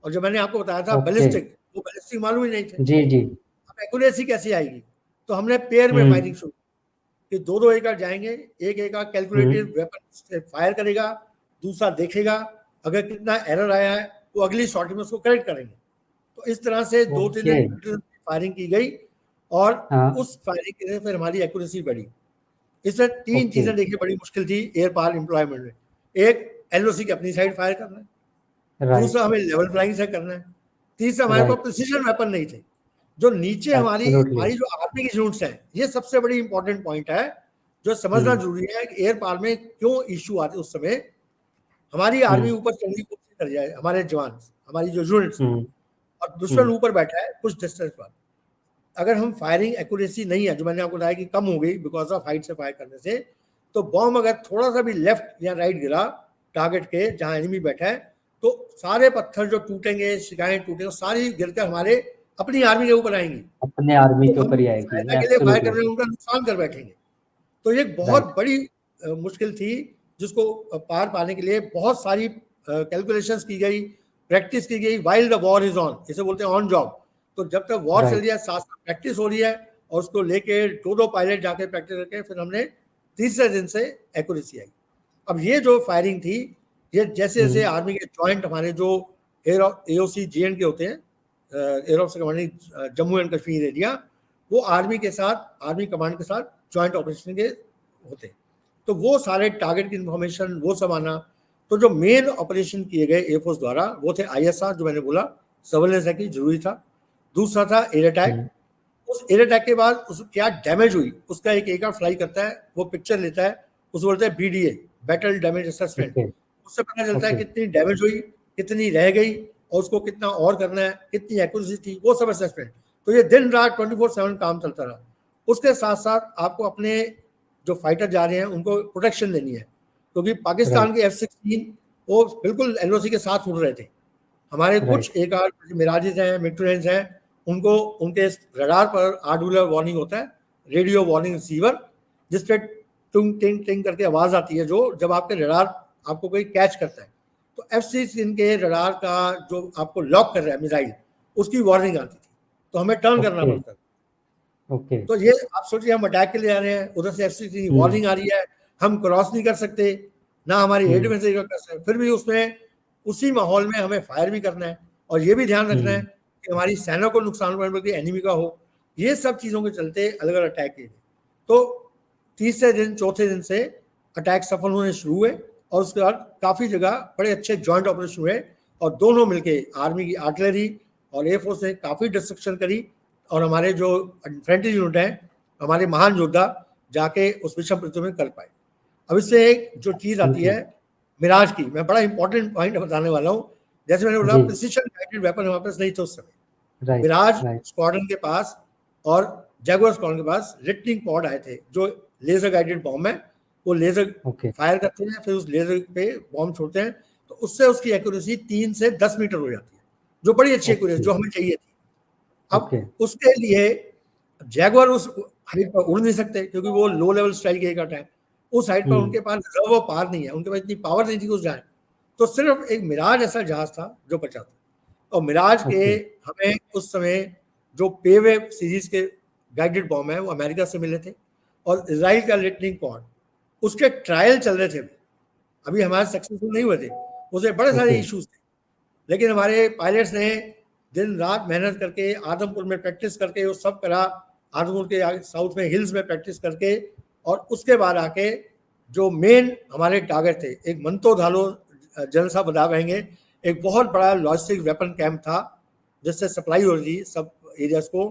और जो मैंने आपको बताया था बैलिस्टिक, वो बैलिस्टिक मालूम ही नहीं थे। जी जी। अब एक्यूरेसी कैसी आएगी? तो हमने पेयर में फायरिंग शुरू कि 2-2 एयरक्राफ्ट जाएंगे, एक एयरक्राफ्ट कैलकुलेटेड वेपन से फायर करेगा, दूसरा देखेगा, अगर कितना एरर आया है वो अगली शॉट में उसको करेक्ट करेंगे। तो इस तरह से 2-3 दिन फायरिंग की गई, और उस फायरिंग के लिए फिर हमारी एक्यूरेसी बढ़ी। इससे 3 चीजें देखिए बड़ी मुश्किल थी एयर पावर एम्प्लॉयमेंट में। एक, एलओसी की अपनी साइड फायर करना है, दूसरा हमें लेवल फ्लाइंग से करना है, तीसरा हमारे पास प्रिसीजन वेपन नहीं थे। जो नीचे हमारी जो आर्मी की यूनिट्स हैं, ये सबसे बड़ी इंपॉर्टेंट पॉइंट है जो समझना जरूरी है कि एयर पावर में क्यों इश्यू आते। उस समय हमारी आर्मी ऊपर चढ़ने की कोशिश कर जाए, हमारे जवान, हमारी जो यूनिट्स, और दुश्मन ऊपर बैठा है कुछ डिस्टेंस पर। अगर हम फायरिंग एक्यूरेसी नहीं है, जो मैंने आपको बताया कि कम हो गई बिकॉज ऑफ हाइट से फायर करने से, तो बॉम्ब अगर थोड़ा सा भी लेफ्ट या राइट गिरा टारगेट के जहां एनिमी बैठा है, तो सारे पत्थर जो टूटेंगे, शिकाएं टूटेंगे, सारी गिरकर हमारे अपनी आर्मी के ऊपर आएंगी, अपने आर्मी के ऊपर ही आएगी, के लिए फायर करने में उनका नुकसान कर बैठेंगे। तो ये बहुत बड़ी मुश्किल थी, जिसको पार पाने के लिए बहुत सारी कैलकुलेशंस की गई, प्रैक्टिस की गई। While the war is on, इसे बोलते हैं ऑन जॉब। तो जब तक वॉर चल रही है, साथ साथ प्रैक्टिस हो रही है, और उसको लेके 2-2 पायलट जाके प्रैक्टिस करके फिर हमने तीसरे दिन से एक्यूरेसी आई। अब ये जो फायरिंग थी, ये जैसे जैसे आर्मी के जॉइंट हमारे जो एओसी जेएंड के होते हैं, air officer commanding Jammu and Kashmir area, वो आर्मी के साथ, आर्मी कमांड के साथ जॉइंट ऑपरेशन के होते हैं। तो वो सारे टारगेट की इंफॉर्मेशन वो सब आना। तो जो मेन ऑपरेशन किए गए एयरफोर्स द्वारा वो थे ISR, जो मैंने बोला सर्वेलेंस है कि जरूरी था। दूसरा था एयर अटैक। उस एयर अटैक के बाद उस क्या डैमेज हुई उसका एक एयरक्राफ्ट फ्लाई करता है, वो पिक्चर लेता है, उसको बोलते हैं BDA, बैटल डैमेज असेसमेंट। उससे पता चलता है कितनी डैमेज हुई, कितनी रह गई, और उसको कितना और करना है, कितनी एक्यूरेसी थी, वो सब असेसमेंट। तो ये दिन रात 24/7 काम चलता रहा। उसके साथ साथ आपको अपने जो फाइटर जा रहे हैं उनको प्रोटेक्शन देनी है, क्योंकि पाकिस्तान के F-16 वो बिल्कुल LOC के साथ उड़ रहे थे। हमारे कुछ एयरक्राफ्ट मिराजेस हैं, मिग-29 हैं, उनको उनके रडार पर आर्डुलर वार्निंग होता है, रेडियो वार्निंग रिसीवर, जिस पे टुंग टिंग टिंग करके आवाज आती है, जो जब आपके रडार आपको कोई कैच करता है। तो F-16 के रडार का जो आपको लॉक कर रहा है मिसाइल, उसकी वार्निंग आती थी। तो हमें टर्न करना ओके पड़ता है। ओके। तो ये आप सोचिए, हम अटैक के लिए आ रहे हैं, उधर से एफसीसी वार्निंग आ रही है, हम क्रॉस नहीं कर सकते, ना हमारी एयर डिफेंस कर सकते, फिर भी उसमें उसी माहौल में हमें फायर भी करना है, और ये भी ध्यान रखना है कि हमारी सेना को नुकसान पड़े बल्कि एनिमी का हो। ये सब चीज़ों के चलते अलग अलग अटैक किए गए। तो तीसरे दिन चौथे दिन से अटैक सफल होने शुरू हुए, और उसके बाद काफ़ी जगह बड़े अच्छे जॉइंट ऑपरेशन हुए, और दोनों मिलके आर्मी की आर्टिलरी और एयरफोर्स ने काफ़ी डिस्ट्रक्शन करी, और हमारे जो इन्फेंट्री यूनिट हैं, हमारे महान योद्धा जाके उस विषम पृथ्वी में कर पाए। अब इससे एक जो चीज़ आती है मिराज की, मैं बड़ा इंपॉर्टेंट पॉइंट बताने वाला हूँ। जैसे मैंने बोला, प्रिसिशन गाइडेड वेपन हमारे पास नहीं था उस समय। मिराज स्क्वाड्रन के पास और जैगुआर स्क्वाड्रन के पास लिटनिंग पॉड आए थे, जो लेजर गाइडेड बॉम्ब है, वो लेजर फायर करते हैं, फिर उस लेजर पे बॉम्ब छोड़ते हैं, तो उससे उसकी एक्यूरेसी 3 से 10 मीटर हो जाती है, जो बड़ी अच्छी एक्यूरेसी जो हमें चाहिए थी। अब उसके लिए जैगुआर उस हाइट पर उड़ नहीं सकते, क्योंकि वो लो लेवल स्ट्राइक एयरक्राफ्ट है, उस हाइट पर उनके पास रिजर्व ऑफ पावर नहीं है, उनके पास इतनी पावर नहीं थी कि उस जाए। तो सिर्फ एक मिराज ऐसा जहाज था जो बचा था, और मिराज के हमें उस समय जो पेवे सीरीज के गाइडेड बॉम्ब है वो अमेरिका से मिले थे, और इसराइल का लिटनिंग पॉड, उसके ट्रायल चल रहे थे, अभी हमारे सक्सेसफुल नहीं हुए थे, उसमें बड़े सारे इश्यूज थे, लेकिन हमारे पायलट्स ने दिन रात मेहनत करके आदमपुर में प्रैक्टिस करके वो सब करा, आदमपुर के साउथ में हिल्स में प्रैक्टिस करके, और उसके बाद आके जो मेन हमारे टारगेट थे, एक मंतो धालो जनरल साहब बता पाएंगे, एक बहुत बड़ा लॉजिस्टिक वेपन कैंप था जिससे सप्लाई हो रही थी सब एरियाज को।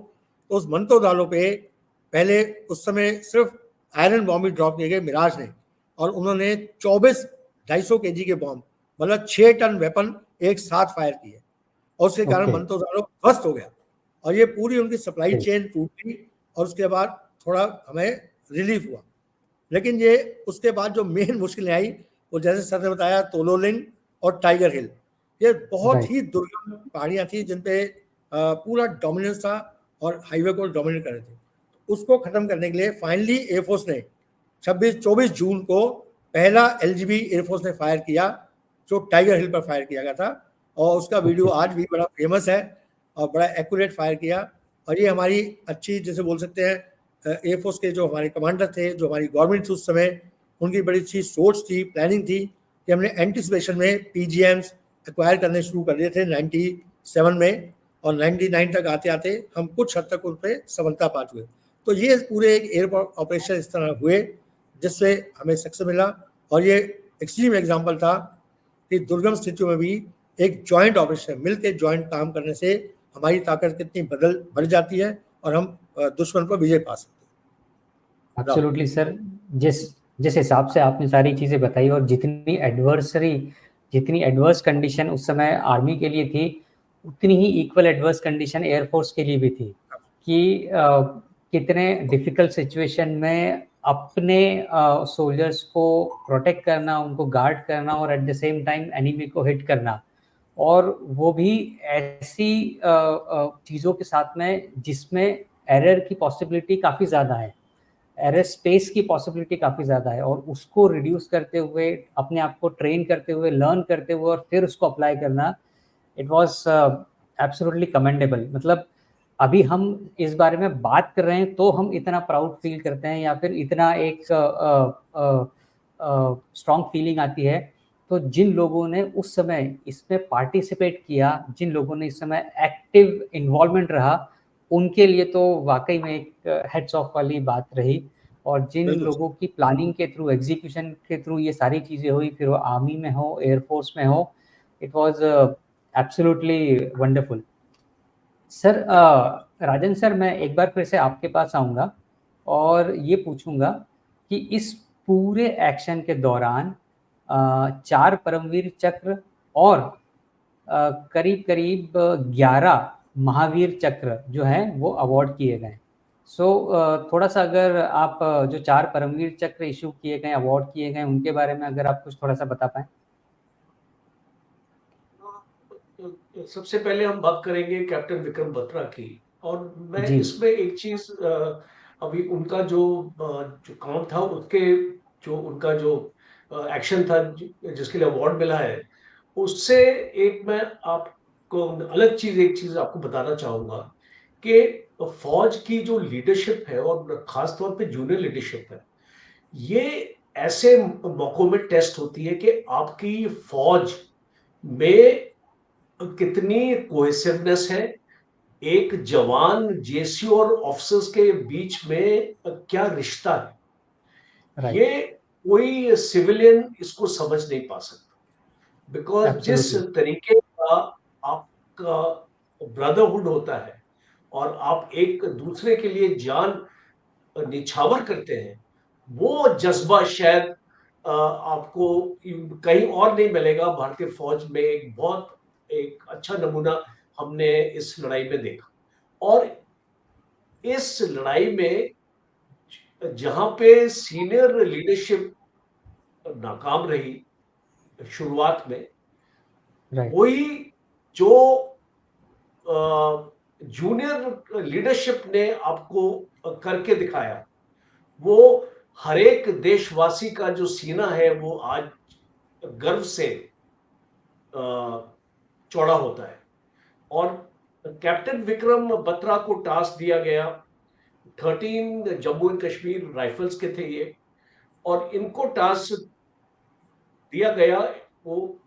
तो उस मंतो धालो पे पहले उस समय सिर्फ आयरन बॉम्ब ही ड्रॉप किए गए मिराज ने, और उन्होंने 24 250 kg के बॉम्ब, मतलब 6 टन वेपन एक साथ फायर किए, और उसके कारण मंतो धालो ध्वस्त हो गया, और ये पूरी उनकी सप्लाई चेन टूट गई, और उसके बाद थोड़ा हमें रिलीफ हुआ। लेकिन ये उसके बाद जो मेन मुश्किलें आई, वो जैसे सर ने बताया, तोलोलिंग और टाइगर हिल, ये बहुत ही दुर्गम पहाड़ियाँ थी जिन पे पूरा डोमिनेंस था, और हाईवे को डोमिनेट कर रहे थे। उसको खत्म करने के लिए फाइनली एयरफोर्स ने 24 जून को पहला एलजीबी एयरफोर्स ने फायर किया, जो टाइगर हिल पर फायर किया गया था, और उसका वीडियो आज भी बड़ा फेमस है, और बड़ा एक्यूरेट फायर किया। और ये हमारी अच्छी, जैसे बोल सकते हैं, एयरफोर्स के जो हमारे कमांडर थे, जो हमारी गवर्नमेंट थी उस समय, उनकी बड़ी अच्छी सोच थी, प्लानिंग थी, कि हमने एंटिसिपेशन में पीजीएम्स एक्वायर करने शुरू कर दिए थे 97 में, और 99 तक आते आते हम कुछ हद तक उन पर सफलता पा चुके। तो ये पूरे एक एयर ऑपरेशन इस तरह हुए जिससे हमें सक्सेस मिला, और ये एक्सट्रीम एग्जाम्पल था कि दुर्गम स्थितियों में भी एक जॉइंट ऑपरेशन, मिलकर जॉइंट काम करने से हमारी ताकत कितनी बढ़ जाती है, और हम दुश्मन पर विजय पा सकते हैं। एब्सोल्युटली सर, जिस जिस हिसाब से आपने सारी चीज़ें बताई, और जितनी एडवर्स कंडीशन उस समय आर्मी के लिए थी, उतनी ही इक्वल एडवर्स कंडीशन एयरफोर्स के लिए भी थी, कि कितने डिफ़िकल्ट सिचुएशन में अपने सोल्जर्स को प्रोटेक्ट करना, उनको गार्ड करना, और at the same time enemy को हिट करना, और वो भी ऐसी चीज़ों के साथ में जिसमें एरर की पॉसिबिलिटी काफ़ी ज़्यादा है, एरर स्पेस की पॉसिबिलिटी काफ़ी ज़्यादा है, और उसको रिड्यूस करते हुए, अपने आप को ट्रेन करते हुए, लर्न करते हुए, और फिर उसको अप्लाई करना, इट वाज एब्सोल्युटली कमेंडेबल। मतलब अभी हम इस बारे में बात कर रहे हैं तो हम इतना प्राउड फील करते हैं, या फिर इतना एक स्ट्रॉन्ग फीलिंग आती है। तो जिन लोगों ने उस समय इसमें पार्टिसिपेट किया, जिन लोगों ने इस समय एक्टिव इन्वॉल्वमेंट रहा, उनके लिए तो वाकई में एक हेड्स ऑफ वाली बात रही। और जिन लोगों की प्लानिंग के थ्रू, एग्जीक्यूशन के थ्रू ये सारी चीज़ें हुई, फिर वो आर्मी में हो, एयरफोर्स में हो, it was absolutely wonderful. Sir, Rajan sir, मैं एक बार फिर से आपके पास आऊँगा और ये पूछूंगा कि इस पूरे एक्शन के दौरान 4 परमवीर चक्र और करीब करीब 11 महावीर चक्र जो हैं वो अवार्ड किए गए। सो थोड़ा सा अगर आप जो 4 परमवीर चक्र इशू किए गए, अवार्ड किए गए, उनके बारे में अगर आप कुछ थोड़ा सा बता पाएँ। सबसे पहले हम बात करेंगे कैप्टन विक्रम बत्रा की, और मैं इसमें एक चीज, अभी उनका जो काम था, उसके जो उनका जो एक्शन था जिसके लिए अवार्ड मिला है, उससे एक मैं आपको अलग चीज, एक चीज आपको बताना चाहूंगा कि फौज की जो लीडरशिप है और खासतौर पे जूनियर लीडरशिप है, ये ऐसे मौकों में टेस्ट होती है कि आपकी फौज में कितनी कोहेसिवनेस है, एक जवान जेसी और ऑफिसर्स के बीच में क्या रिश्ता है, राइट, ये कोई सिविलियन इसको समझ नहीं पा सकता। बिकॉज जिस एब्सोल्युटली, तरीके का आपका ब्रदरहुड होता है और आप एक दूसरे के लिए जान निछावर करते हैं, वो जज्बा शायद आपको कहीं और नहीं मिलेगा। भारतीय फौज में एक बहुत एक अच्छा नमूना हमने इस लड़ाई में देखा। और इस लड़ाई में जहां पे सीनियर लीडरशिप नाकाम रही शुरुआत में, राइट, वही जो जूनियर लीडरशिप ने आपको करके दिखाया, वो हर एक देशवासी का जो सीना है वो आज गर्व से चौड़ा होता है। और कैप्टन विक्रम बत्रा को टास्क दिया गया, 13 जम्मू एंड कश्मीर राइफल्स के थे ये, और इनको टास्क दिया गया, वो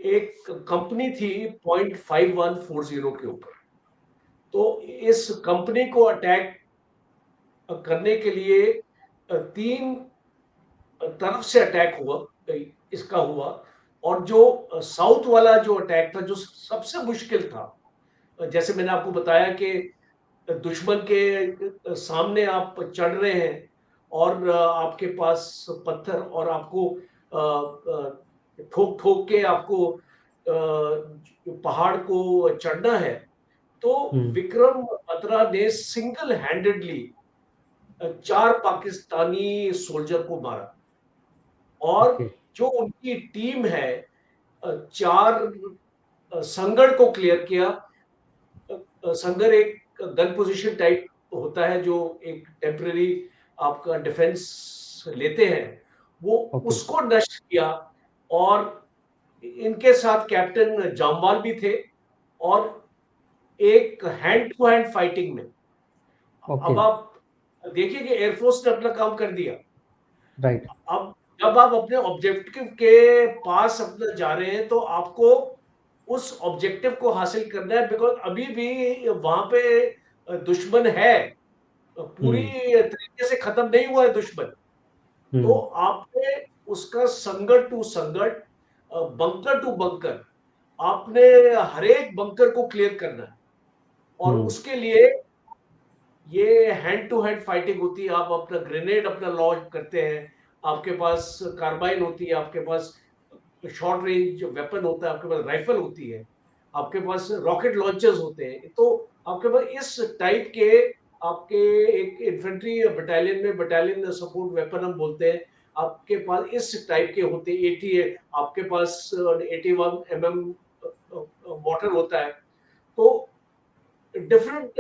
एक कंपनी थी 0.5140 के ऊपर। तो इस कंपनी को अटैक करने के लिए 3 तरफ से अटैक हुआ, इसका हुआ। और जो साउथ वाला जो अटैक था, जो सबसे मुश्किल था, जैसे मैंने आपको बताया कि दुश्मन के सामने आप चढ़ रहे हैं और आपके पास पत्थर, और आपको ठोक ठोक के आपको पहाड़ को चढ़ना है। तो हम्म, विक्रम बत्रा ने सिंगल हैंडेडली 4 पाकिस्तानी सोल्जर को मारा। और ओके, जो उनकी टीम है, 4 संगढ़ को क्लियर किया। संगर एक गन पोजीशन टाइप होता है जो एक टेम्पररी आपका डिफेंस लेते हैं, वो ओके, उसको नष्ट किया। और इनके साथ कैप्टन जामवाल भी थे। और एक हैंड टू हैंड फाइटिंग में, ओके, अब आप देखिए कि एयरफोर्स ने अपना काम कर दिया। राइट, अब जब आप अपने ऑब्जेक्टिव के पास अपना जा रहे हैं, तो आपको उस ऑब्जेक्टिव को हासिल करना है। बिकॉज अभी भी वहां पे दुश्मन है, पूरी हम्म, तरीके से खत्म नहीं हुआ है दुश्मन। तो हम्म, आपने उसका संगठ टू संगठ, बंकर टू बंकर, आपने हर एक बंकर को क्लियर करना है। और हम्म, उसके लिए ये हैंड टू हैंड फाइटिंग होती है। आप अपना ग्रेनेड अपना लॉन्च करते हैं, आपके पास कार्बाइन होती है, आपके पास शॉर्ट रेंज वेपन होता है, आपके पास राइफल होती है, आपके पास रॉकेट लॉन्चर्स होते हैं। तो आपके पास इस टाइप के आपके एक इन्फेंट्री बटालियन में, बटालियन सपोर्ट वेपन हम बोलते हैं, आपके पास इस टाइप के होते हैं। 80 है, आपके पास 81 mm मोटर होता है। तो डिफरेंट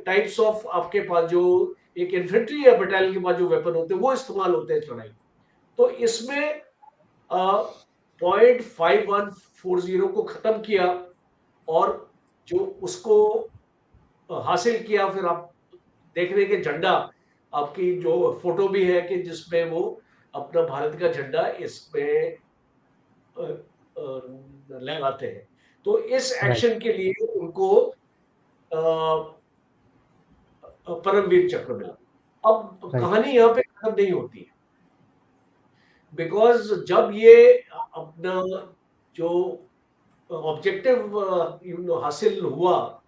टाइप्स ऑफ आपके पास जो एक इन्फेंट्री या बटालियन के पास जो वेपन होते हैं वो इस्तेमाल होते हैं चढ़ाई। तो इसमें 0.5140 को खत्म किया, और जो उसको हासिल किया, फिर आप देख रहे हैं कि झंडा, आपकी जो फोटो भी है कि जिसमें वो अपना भारत का झंडा इसमें लहराते हैं। तो इस राइट, एक्शन के लिए उनको परमवीर चक्र मिला। अब राइट, कहानी यहाँ पे खत्म नहीं होती है। बिकॉज जब ये अपना जो ऑब्जेक्टिव हासिल हुआ,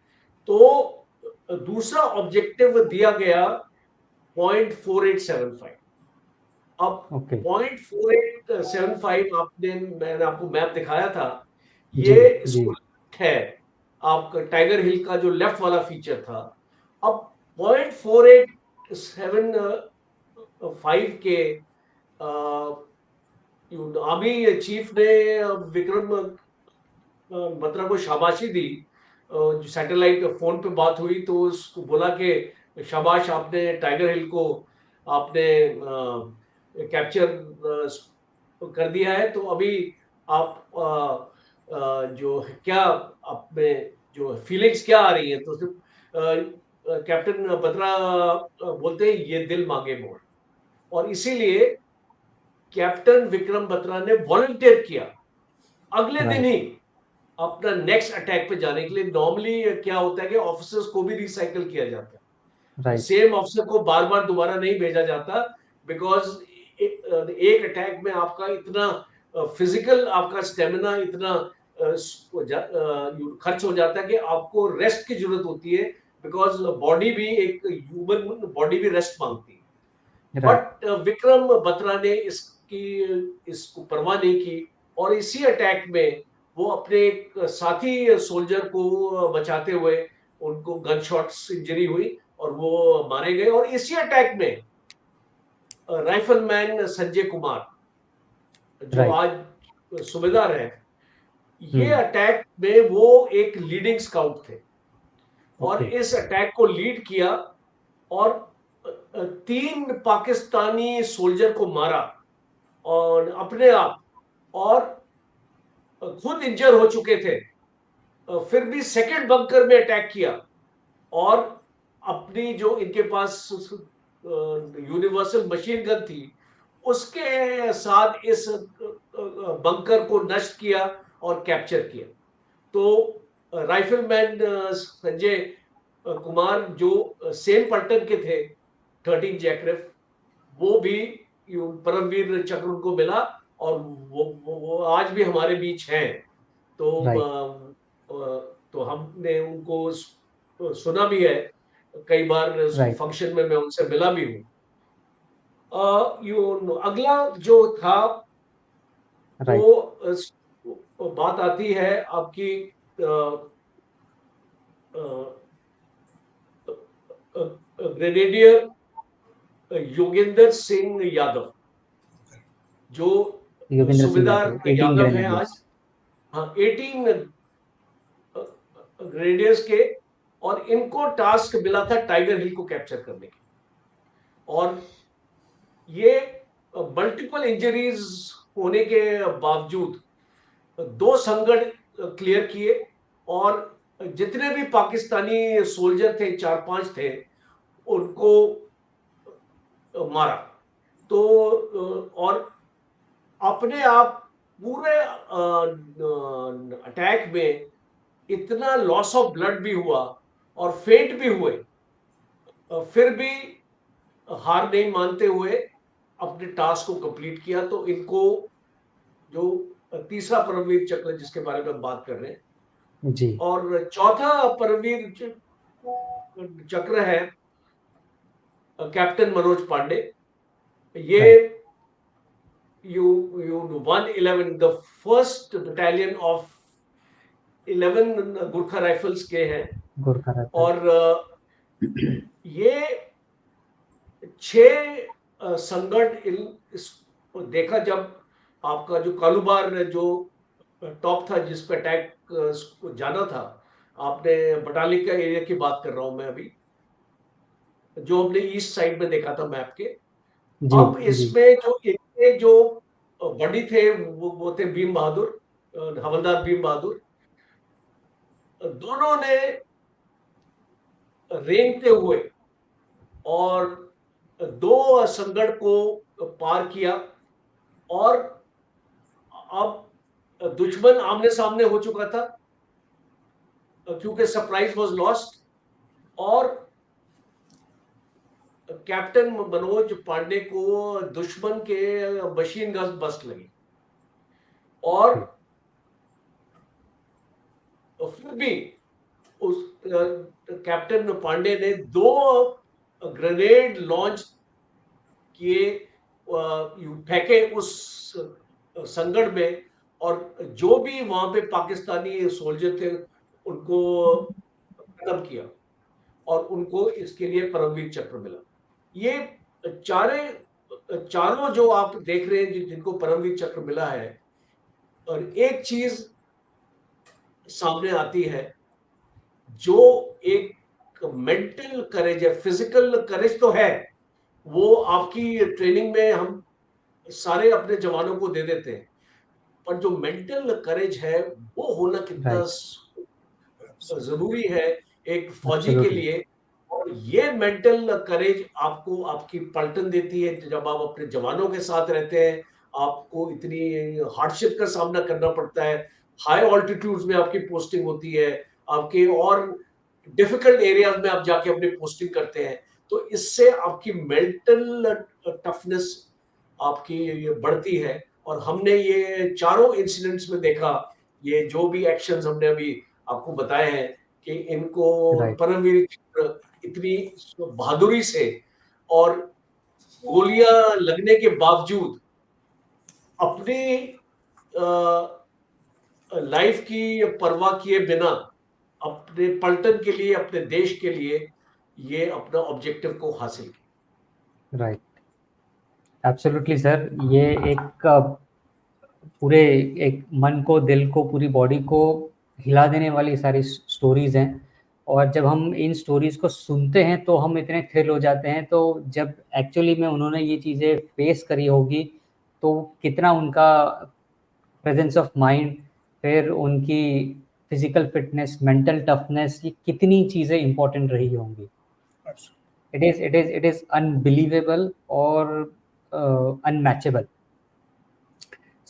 तो दूसरा ऑब्जेक्टिव दिया गया 0.4875। अब ओके, 0.4875 आपने, मैंने आपको मैप दिखाया था, जी, ये जी, इसको है आपका टाइगर हिल का जो लेफ्ट वाला फीचर था। अब 0.4875 के आर्मी चीफ ने विक्रम बत्रा को शाबाशी दी। जो सैटेलाइट फोन पे बात हुई तो उसको बोला कि शाबाश, आपने टाइगर हिल को आपने कैप्चर कर दिया है। तो अभी आप जो क्या आप में जो फीलिंग्स क्या आ रही है, तो कैप्टन बत्रा बोलते हैं ये दिल मांगे मोर, और इसीलिए कैप्टन विक्रम बत्रा ने वॉलंटियर किया अगले दिन राइट, ही अपना नेक्स्ट अटैक पे जाने के लिए। नॉर्मली क्या होता है कि ऑफिसर्स को भी रिसाइकल किया जाता है, राइट, सेम ऑफिसर को बार बार दोबारा नहीं भेजा जाता, बिकॉज एक अटैक में आपका इतना फिजिकल आपका स्टेमिना इतना खर्च हो जाता है कि आपको रेस्ट की जरूरत होती है, बिकॉज बॉडी भी एक ह्यूमन बॉडी भी रेस्ट मांगती है। राइट, बट विक्रम बत्रा ने इसको परवाह नहीं की, और इसी अटैक में वो अपने एक साथी सोल्जर को बचाते हुए, उनको गन शॉट्स इंजरी हुई और वो मारे गए। और इसी अटैक में राइफलमैन संजय कुमार, जो राइट, आज सूबेदार है, ये हुँ, अटैक में वो एक लीडिंग स्काउट थे, और ओके, इस अटैक को लीड किया, और 3 पाकिस्तानी सोल्जर को मारा और अपने आप, और खुद इंजर हो चुके थे, फिर भी सेकंड बंकर में अटैक किया, और अपनी जो इनके पास यूनिवर्सल मशीन गन थी उसके साथ इस बंकर को नष्ट किया और कैप्चर किया। तो राइफलमैन संजय कुमार, जो सेम पलटन के थे, 13 जैकरेफ, वो भी परमवीर चक्र उनको मिला, और वो आज भी हमारे बीच हैं। तो राइट, तो हमने उनको सुना भी है, कई बार राइट, फंक्शन में मैं उनसे मिला भी हूँ। अगला जो था वो राइट, बात आती है आपकी ग्रेनेडियर योगेंद्र सिंह यादव, जो योगेंद्र सिंह सूबेदार यादव, 18 यादव हैं आज। ग्रेनेडियर्स, हाँ, 18 ग्रेनेडियर्स के, और इनको टास्क मिला था टाइगर हिल को कैप्चर करने की, और ये मल्टीपल इंजरीज होने के बावजूद 2 संगढ़ क्लियर किए, और जितने भी पाकिस्तानी सोल्जर थे, 4-5 थे, उनको मारा। तो और अपने आप पूरे अटैक में इतना लॉस ऑफ ब्लड भी हुआ और फेंट भी हुए, फिर भी हार नहीं मानते हुए अपने टास्क को कंप्लीट किया। तो इनको जो तीसरा परमवीर चक्र जिसके बारे में हम बात कर रहे हैं, जी, और चौथा परमवीर चक्र है कैप्टन मनोज पांडे। ये right, you 111 the first battalion of 11 Gurkha rifles के हैं, गोरखा राइफल, और ये 6 संगठ इसको देखा जब आपका जो कालूबार जो टॉप था जिस पे अटैक को जाना था, आपने बटालिक का एरिया की बात कर रहा हूं मैं अभी, जो हमने ईस्ट साइड में देखा था मैप के। जी, अब जी, इसमें जो इनके जो बड़ी थे वो थे भीम बहादुर, हवलदार भीम बहादुर। दोनों ने रेंगते हुए और 2 संगढ़ को पार किया, और अब दुश्मन आमने सामने हो चुका था, क्योंकि सरप्राइज वाज लॉस्ट, और कैप्टन मनोज पांडे को दुश्मन के मशीन गन बस्ट लगी, और ओके, फिर भी उस कैप्टन पांडे ने 2 ग्रेनेड लॉन्च किए, फेंके उस संगढ़ में, और जो भी वहां पे पाकिस्तानी सोल्जर थे उनको खत्म किया, और उनको इसके लिए परमवीर चक्र मिला। ये चारे चारों जो आप देख रहे हैं जिनको परमवीर चक्र मिला है, और एक चीज सामने आती है, जो एक मेंटल करेज है, फिजिकल करेज तो है, वो आपकी ट्रेनिंग में हम सारे अपने जवानों को दे देते हैं, पर जो मेंटल करेज है वो होना कितना राइट, जरूरी है एक फौजी के Absolutely. लिए। और ये मेंटल करेज आपको आपकी पलटन देती है जब आप अपने जवानों के साथ रहते हैं। आपको इतनी हार्डशिप का सामना करना पड़ता है, हाई ऑल्टीट्यूड्स में आपकी पोस्टिंग होती है, आपके और डिफिकल्ट एरियाज में आप जाके अपनी पोस्टिंग करते हैं। तो इससे आपकी मेंटल टफनेस आपकी ये बढ़ती है। और हमने ये चारों इंसिडेंट्स में देखा, ये जो भी एक्शंस हमने अभी आपको बताए हैं कि इनको Right. परमवीर चक्र इतनी बहादुरी से और गोलियां लगने के बावजूद अपनी लाइफ की परवाह किए बिना अपने पलटन के लिए, अपने देश के लिए ये अपना ऑब्जेक्टिव को हासिल किया। Right. एब्सोल्युटली सर, ये एक पूरे एक मन को, दिल को, पूरी बॉडी को हिला देने वाली सारी स्टोरीज हैं। और जब हम इन स्टोरीज को सुनते हैं तो हम इतने थ्रिल हो जाते हैं, तो जब एक्चुअली में उन्होंने ये चीज़ें फेस करी होगी तो कितना उनका प्रेजेंस ऑफ माइंड, फिर उनकी फिजिकल फिटनेस, मेंटल टफनेस, ये कितनी चीज़ें इंपॉर्टेंट रही होंगी। इट इज अनबिलीवेबल और अनमैचेबल।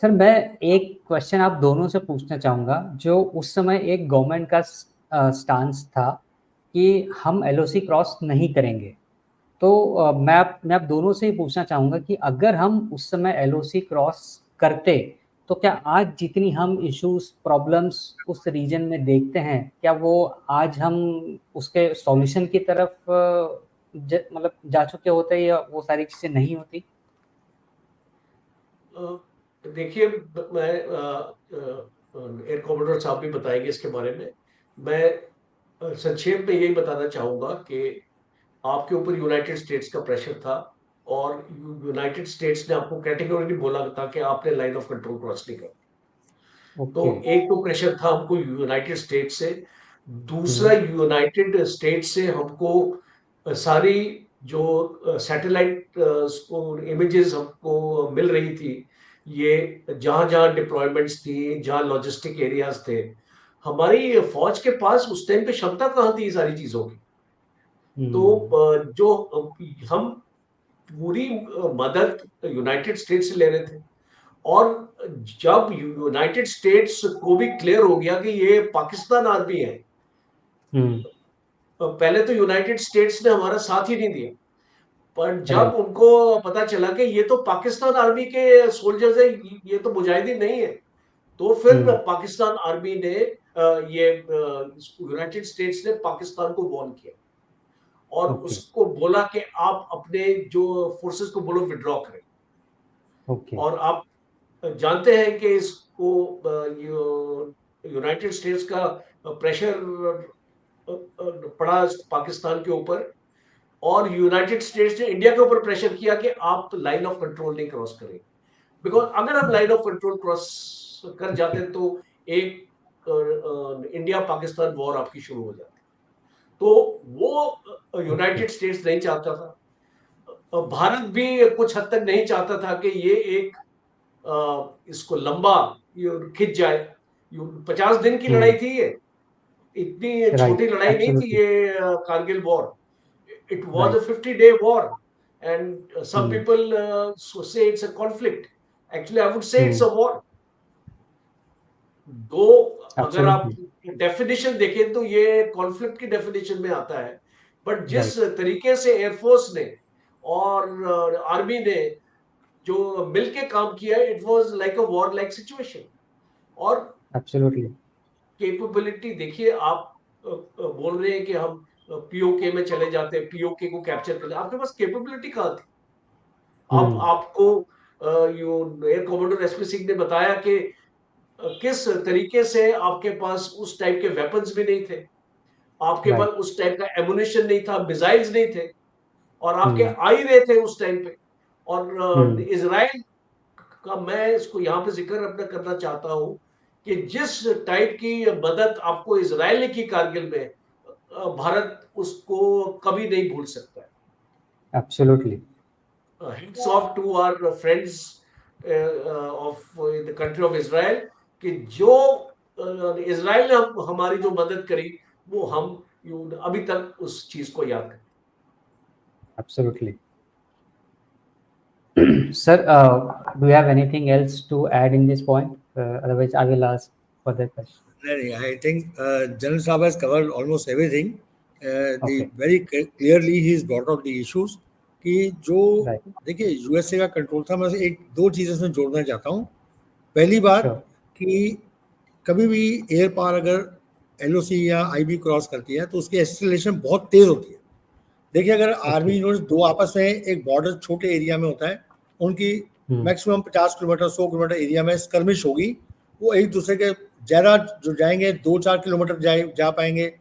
सर, मैं एक क्वेश्चन आप दोनों से पूछना चाहूँगा। जो उस समय एक गवर्नमेंट का स्टांस था कि हम एलओसी क्रॉस नहीं करेंगे, तो मैं आप दोनों से ही पूछना चाहूँगा कि अगर हम उस समय एलओसी क्रॉस करते तो क्या आज जितनी हम इश्यूज, प्रॉब्लम्स उस रीजन में देखते हैं, क्या वो आज हम उसके सॉल्यूशन की तरफ मतलब जा चुके होते या वो सारी चीज़ें नहीं होती? देखिए, मैं एयर कॉमोडोर साहब भी बताएंगे इसके बारे में। मैं संक्षेप में यही बताना चाहूंगा कि आपके ऊपर यूनाइटेड स्टेट्स का प्रेशर था और यूनाइटेड स्टेट्स ने आपको कैटेगोरिकली बोला था कि आपने लाइन ऑफ कंट्रोल क्रॉस नहीं करना। तो ओके। एक तो प्रेशर था हमको यूनाइटेड स्टेट से, दूसरा हम्म। यूनाइटेड स्टेट से हमको सारी जो सैटेलाइट इमेजेस हमको मिल रही थी, ये जहां जहां डिप्लॉयमेंट्स थी, जहां लॉजिस्टिक एरियाज थे, हमारी फौज के पास उस टाइम पे क्षमता कहाँ थी ये सारी चीजों की। तो जो हम पूरी मदद यूनाइटेड स्टेट से ले रहे थे। और जब यूनाइटेड स्टेट्स को भी क्लियर हो गया कि ये पाकिस्तान आर्मी है, हम्म। पहले तो यूनाइटेड स्टेट्स ने हमारा साथ ही नहीं दिया। पर जब राइट। उनको पता चला कि ये तो पाकिस्तान आर्मी के सोल्जर्स है, ये तो मुजाहिदीन नहीं है, तो फिर हम्म। पाकिस्तान आर्मी ने ये यूनाइटेड स्टेट्स ने पाकिस्तान को वार्न किया और ओके। उसको बोला कि आप अपने जो फोर्सेस को बोलो विड्रॉ करें। ओके। और आप जानते हैं कि इसको यूनाइटेड स्टेट्स का प्रेशर पड़ा पाकिस्तान के ऊपर, और यूनाइटेड स्टेट्स ने इंडिया के ऊपर प्रेशर किया कि आप लाइन ऑफ कंट्रोल नहीं क्रॉस करें। बिकॉज अगर हम लाइन ऑफ कंट्रोल क्रॉस कर ओके। जाते तो एक इंडिया पाकिस्तान वॉर आपकी शुरू हो जाती। तो वो ओके। यूनाइटेड स्टेट्स नहीं चाहता था। भारत भी कुछ हद तक नहीं चाहता था कि ये एक इसको लंबा खिंच जाए। 50 दिन की लड़ाई हम्म। थी ये, इतनी छोटी राइट। लड़ाई नहीं थी एब्सोल्युटली। ये Kargil war. It was a right. 50-day war, and some hmm. people say it's a conflict. Actually, I would say it's hmm. a war. दो, अगर आप एब्सोल्युटली। डेफिनेशन देखें तो ये कॉन्फ्लिक्ट की डेफिनेशन में आता है। बट जिस राइट। तरीके से एयरफोर्स ने और आर्मी ने जो मिलके काम किया, it was like a war like situation. और एब्सोल्युटली। कैपेबिलिटी देखिए, आप बोल रहे हैं कि हम पीओके में चले जाते हैं, पीओके को कैप्चर कर, आपके पास कैपेबिलिटी कहाँ थी? आप हम्म। आपको यो एयर कमांडर एसपी सिंह ने बताया कि किस तरीके से आपके पास उस टाइप के वेपन्स भी नहीं थे, आपके पास राइट। उस टाइप का एमुनिशन नहीं था, मिसाइल्स नहीं थे, और आपके हम्म। आ ही रहे थे उस टाइम पे। और हम्म। इसराइल का मैं इसको यहाँ पे जिक्र अपना करना चाहता हूं कि जिस टाइप की मदद आपको इसराइल ने की कारगिल में, भारत उसको कभी नहीं भूल सकता है। Absolutely. Hats off to our friends of the country of Israel कि जो इसराइल ने हमारी जो मदद करी वो हम अभी तक उस चीज को याद करते हैं। Absolutely. Sir, do you have anything else to add in this point? Otherwise, I will ask further question. नहीं, I think General Saab has covered almost everything. The Okay. very clearly he has brought out the issues कि जो Right. देखिए USA का control था. मैं एक दो चीज़ें इसमें जोड़ना चाहता हूँ. पहली बात Sure. कि कभी भी एयर पावर अगर एलओसी या आईबी क्रॉस करती है तो उसकी एस्केलेशन बहुत तेज होती है. देखिए अगर आर्मी यूनिट्स दो आपस में एक बॉर्डर छोटे एरिया में होता है, उनकी मैक्सिमम 50 किलोमीटर 100 किलोमीटर एरिया में स्कर्मिश होगी, वो एक दूसरे के ज़्यादा जो जाएंगे 2-4 किलोमीटर जा पाएंगे,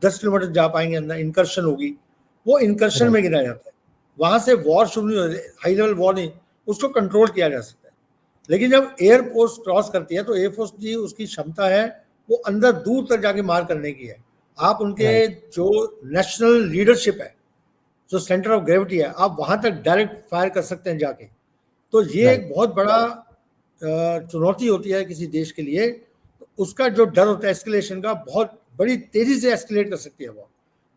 10 किलोमीटर जा पाएंगे, अंदर इंकर्शन होगी, वो इंकर्शन में गिना जाता है. वहाँ से वॉर शुरू नहीं होती, हाई लेवल वॉर नहीं, उसको कंट्रोल किया जा सकता है. लेकिन जब एयरफोर्स क्रॉस करती है तो एयरफोर्स की उसकी क्षमता है वो अंदर दूर तक जाके मार करने की है. आप उनके जो नेशनल लीडरशिप है, जो सेंटर ऑफ ग्रेविटी है, आप वहां तक डायरेक्ट फायर कर सकते हैं जाके. तो ये एक बहुत बड़ा चुनौती होती है किसी देश के लिए. उसका जो डर होता है एस्केलेशन का, बहुत बड़ी तेजी से एस्केलेट कर सकती है वो.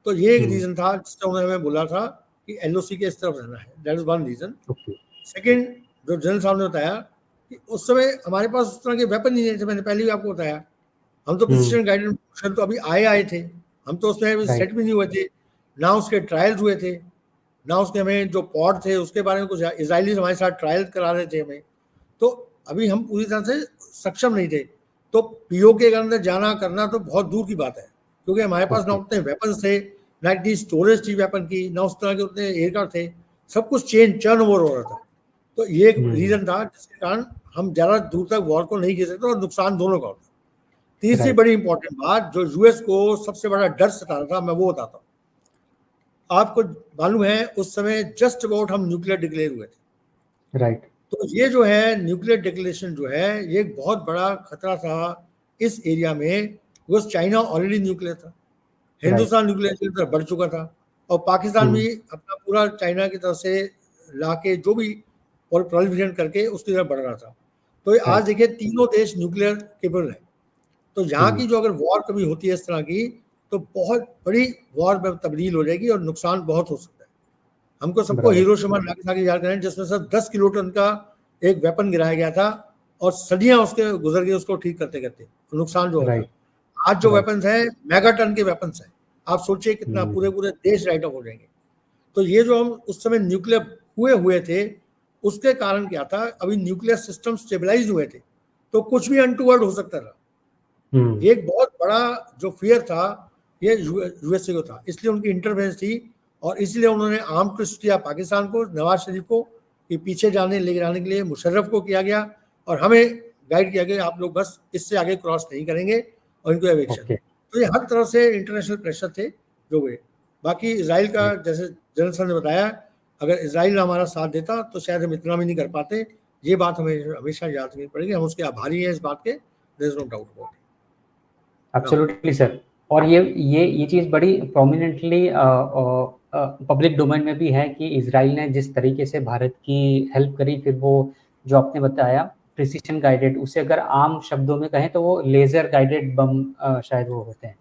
तो ये एक रीजन था जिससे उन्होंने हमें बोला था कि एलओसी के इस तरफ रहना है. That is one reason. Second, जो जनरल साहब ने बताया कि उस समय हमारे पास उस तरह के वेपन नहीं थे. मैंने पहले भी आपको बताया, हम तो प्रिसिजन गाइडेड मिशन तो अभी आए थे, हम तो उसमें सेट भी नहीं हुए थे, ना उसके ट्रायल्स हुए थे, ना उसके हमें जो पॉड थे उसके बारे में कुछ. इजराइलीज हमारे साथ ट्रायल करा रहे थे हमें, तो अभी हम पूरी तरह से सक्षम नहीं थे. तो पीओके के अंदर जाना करना तो बहुत दूर की बात है, क्योंकि हमारे पास ना उतने वेपन्स थे, ना इतनी स्टोरेज थी वेपन की, ना उस तरह के उतने एयरक्राफ्ट थे. सब कुछ टर्न ओवर हो रहा था. तो ये एक रीजन था जिसके कारण हम ज़्यादा दूर तक वॉर को नहीं खेल सकते और नुकसान दोनों का होता. तीसरी बड़ी इंपॉर्टेंट बात जो यूएस को सबसे बड़ा डर सता रहा था, मैं वो बताता हूँ. आपको मालूम है उस समय जस्ट अबाउट हम न्यूक्लियर डिक्लेयर हुए थे. राइट. तो ये जो है न्यूक्लियर डिक्लेरेशन जो है, ये एक बहुत बड़ा खतरा था इस एरिया में. बिकॉज चाइना ऑलरेडी न्यूक्लियर था, हिंदुस्तान न्यूक्लियर की तरफ बढ़ चुका था, और पाकिस्तान भी अपना पूरा चाइना की तरफ से लाके जो भी और प्रोलिफरेशन करके उसकी तरफ बढ़ रहा था. तो आज देखिए तीनों देश न्यूक्लियर केपेबल है. तो यहाँ की जो अगर वॉर कभी होती है इस तरह की, तो बहुत बड़ी वॉर में तब्दील हो जाएगी और नुकसान बहुत हो सकता है. हमको सबको हिरोशिमा नागासाकी याद करें, जिसमें से 10 किलोटन का एक वेपन गिराया गया था और सदियां उसके गुजर गई उसको ठीक करते करते. नुकसान जो होता है, आज जो वेपन्स हैं मेगाटन के वेपन्स हैं. आप सोचिए कितना पूरे पूरे देश राइट ऑफ हो जाएंगे. तो ये जो हम उस समय न्यूक्लियर हुए थे, उसके कारण क्या था, अभी न्यूक्लियर सिस्टम स्टेबलाइज हुए थे, तो कुछ भी अनटूवर्ड हो सकता था. एक बहुत बड़ा जो फियर था ये यूएसए को था, इसलिए उनकी इंटरवेंस थी, और इसलिए उन्होंने आर्म ट्विस्ट किया पाकिस्तान को, नवाज शरीफ को, कि पीछे लेकर आने के लिए मुशर्रफ को किया गया, और हमें गाइड किया गया आप लोग बस इससे आगे क्रॉस नहीं करेंगे, और इनको एविक्शन. तो ये हर तरफ से इंटरनेशनल प्रेशर थे जो हुए. बाकी इसराइल का, जैसे जनरल सर ने बताया, अगर इसराइल हमारा साथ देता तो शायद हम इतना भी नहीं कर पाते. ये बात हमें हमेशा याद रखनी पड़ेगी. हम उसके आभारी हैं इस बात के, there is no doubt about it. Absolutely sir. और ये चीज़ बड़ी प्रोमिनेंटली पब्लिक डोमेन में भी है कि इजराइल ने जिस तरीके से भारत की हेल्प करी, फिर वो जो आपने बताया प्रिसिशन गाइडेड, उसे अगर आम शब्दों में कहें तो वो लेज़र गाइडेड बम शायद वो होते हैं,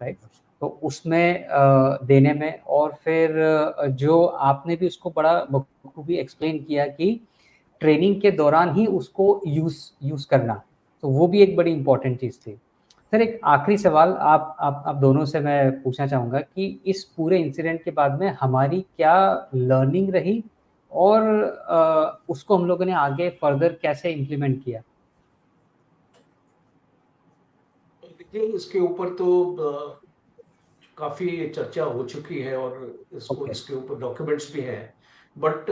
राइट. तो उसमें देने में, और फिर जो आपने भी उसको बड़ा बखूबी एक्सप्लेन किया कि ट्रेनिंग के दौरान ही उसको यूज़ करना, तो वो भी एक बड़ी इंपॉर्टेंट चीज़ थी. सर एक आखिरी सवाल आप दोनों से मैं पूछना चाहूँगा कि इस पूरे इंसिडेंट के बाद में हमारी क्या लर्निंग रही, और उसको हम लोगों ने आगे फर्दर कैसे इम्प्लीमेंट किया? देखिए इसके ऊपर तो काफी चर्चा हो चुकी है, और इसके ऊपर डॉक्यूमेंट्स भी हैं. बट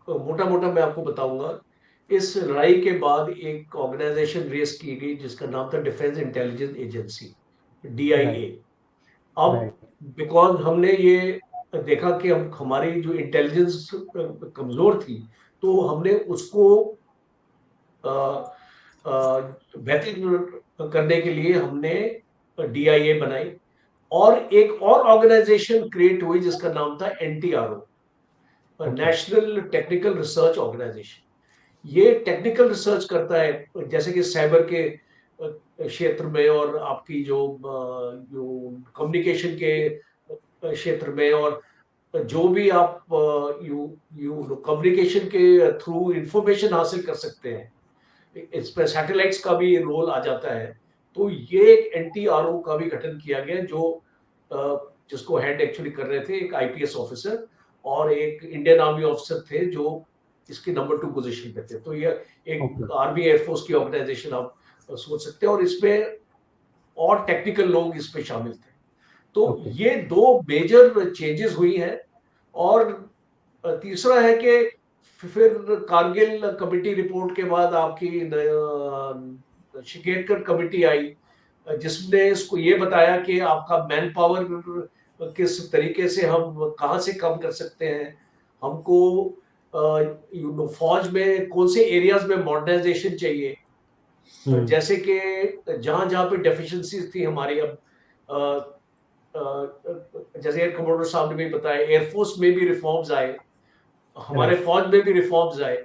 मोटा मोटा मैं आपको बताऊंगा. इस लड़ाई के बाद एक ऑर्गेनाइजेशन रेस की गई जिसका नाम था डिफेंस इंटेलिजेंस एजेंसी, DIA. अब बिकॉज हमने ये देखा कि हमारी जो इंटेलिजेंस कमजोर थी, तो हमने उसको बेहतर करने के लिए हमने DIA बनाई, और एक और ऑर्गेनाइजेशन क्रिएट हुई जिसका नाम था NTRO, national technical research organisation. ये टेक्निकल रिसर्च करता है, जैसे कि साइबर के क्षेत्र में और आपकी जो कम्युनिकेशन के क्षेत्र में, और जो भी आप कम्युनिकेशन के थ्रू इंफॉर्मेशन हासिल कर सकते हैं, इसमें सैटेलाइट्स का भी रोल आ जाता है। तो ये एक NTRO का भी गठन किया गया, जो जिसको हेड एक्चुअली कर रहे थे एक IPS ऑफिसर और एक इंडियन आर्मी ऑफिसर थे जो इसकी नंबर 2 पोजीशन पे थे। तो ये एक आर्मी एयरफोर्स की ऑर्गेनाइजेशन आप सोच सकते हैं, और इसमें और टेक्निकल लोग इसमें शामिल थे। तो ये 2 मेजर चेंजेस हुई हैं। और तीसरा है कि फिर कारगिल कमेटी रिपोर्ट के बाद आपकी शिकेटकर कमेटी आई, जिसने इसको ये बताया कि आपका मैन पावर किस तरीके से हम कहाँ से कम कर सकते हैं, हमको फौज में कौन से एरियाज में मॉडर्नाइजेशन चाहिए। जैसे कि जहां जहां पे डेफिशिएंसीज थी हमारी, अब जैसे एयर कमांडर साहब ने भी बताया, एयरफोर्स में भी रिफॉर्म्स आए, हमारे फौज में भी रिफॉर्म्स आए।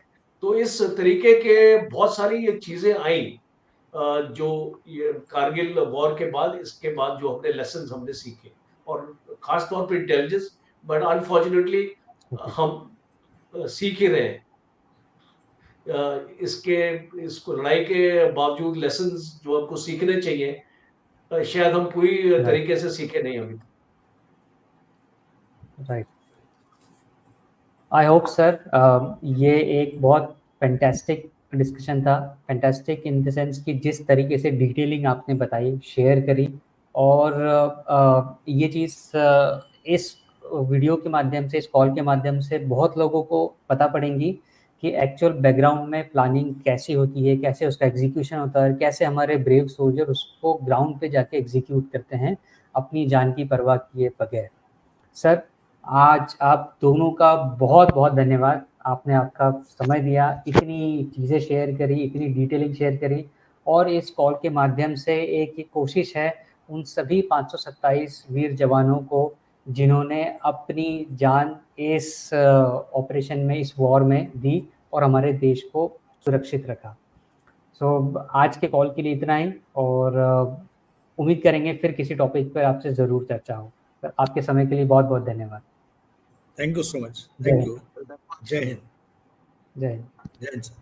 तो इस तरीके के बहुत सारी ये चीजें आई जो ये कारगिल वॉर के बाद, इसके बाद जो हमने लेसन्स हमने सीखे, और खास तौर पे इंटेलिजेंस। बट अनफॉर्चुनेटली हम सीख ही रहे हैं इसको लड़ाई के बावजूद लेसन्स जो आपको सीखने चाहिए, शायद हम पूरी तरीके से सीखे नहीं अभी तक। राइट, आई होप सर ये एक बहुत फैंटास्टिक डिस्कशन था। फैंटास्टिक इन द सेंस कि जिस तरीके से डिटेलिंग आपने बताई, शेयर करी, और ये चीज़ इस वीडियो के माध्यम से, इस कॉल के माध्यम से बहुत लोगों को पता पड़ेंगी कि एक्चुअल बैकग्राउंड में प्लानिंग कैसी होती है, कैसे उसका एग्जीक्यूशन होता है, कैसे हमारे ब्रेव सोल्जर उसको ग्राउंड पे जाके एग्जीक्यूट करते हैं अपनी जान की परवाह किए बगैर। सर, आज आप दोनों का बहुत बहुत धन्यवाद। आपने आपका समय दिया, इतनी चीज़ें शेयर करी, इतनी डिटेलिंग शेयर करी, और इस कॉल के माध्यम से एक कोशिश है उन सभी 527 वीर जवानों को जिन्होंने अपनी जान इस ऑपरेशन में, इस वॉर में दी और हमारे देश को सुरक्षित रखा। सो आज के कॉल के लिए इतना ही, और उम्मीद करेंगे फिर किसी टॉपिक पर आपसे ज़रूर चर्चा हो। आपके समय के लिए बहुत बहुत धन्यवाद। Thank you so much. Thank you. जय हिंद। जय हिंद। जय हिंद सर।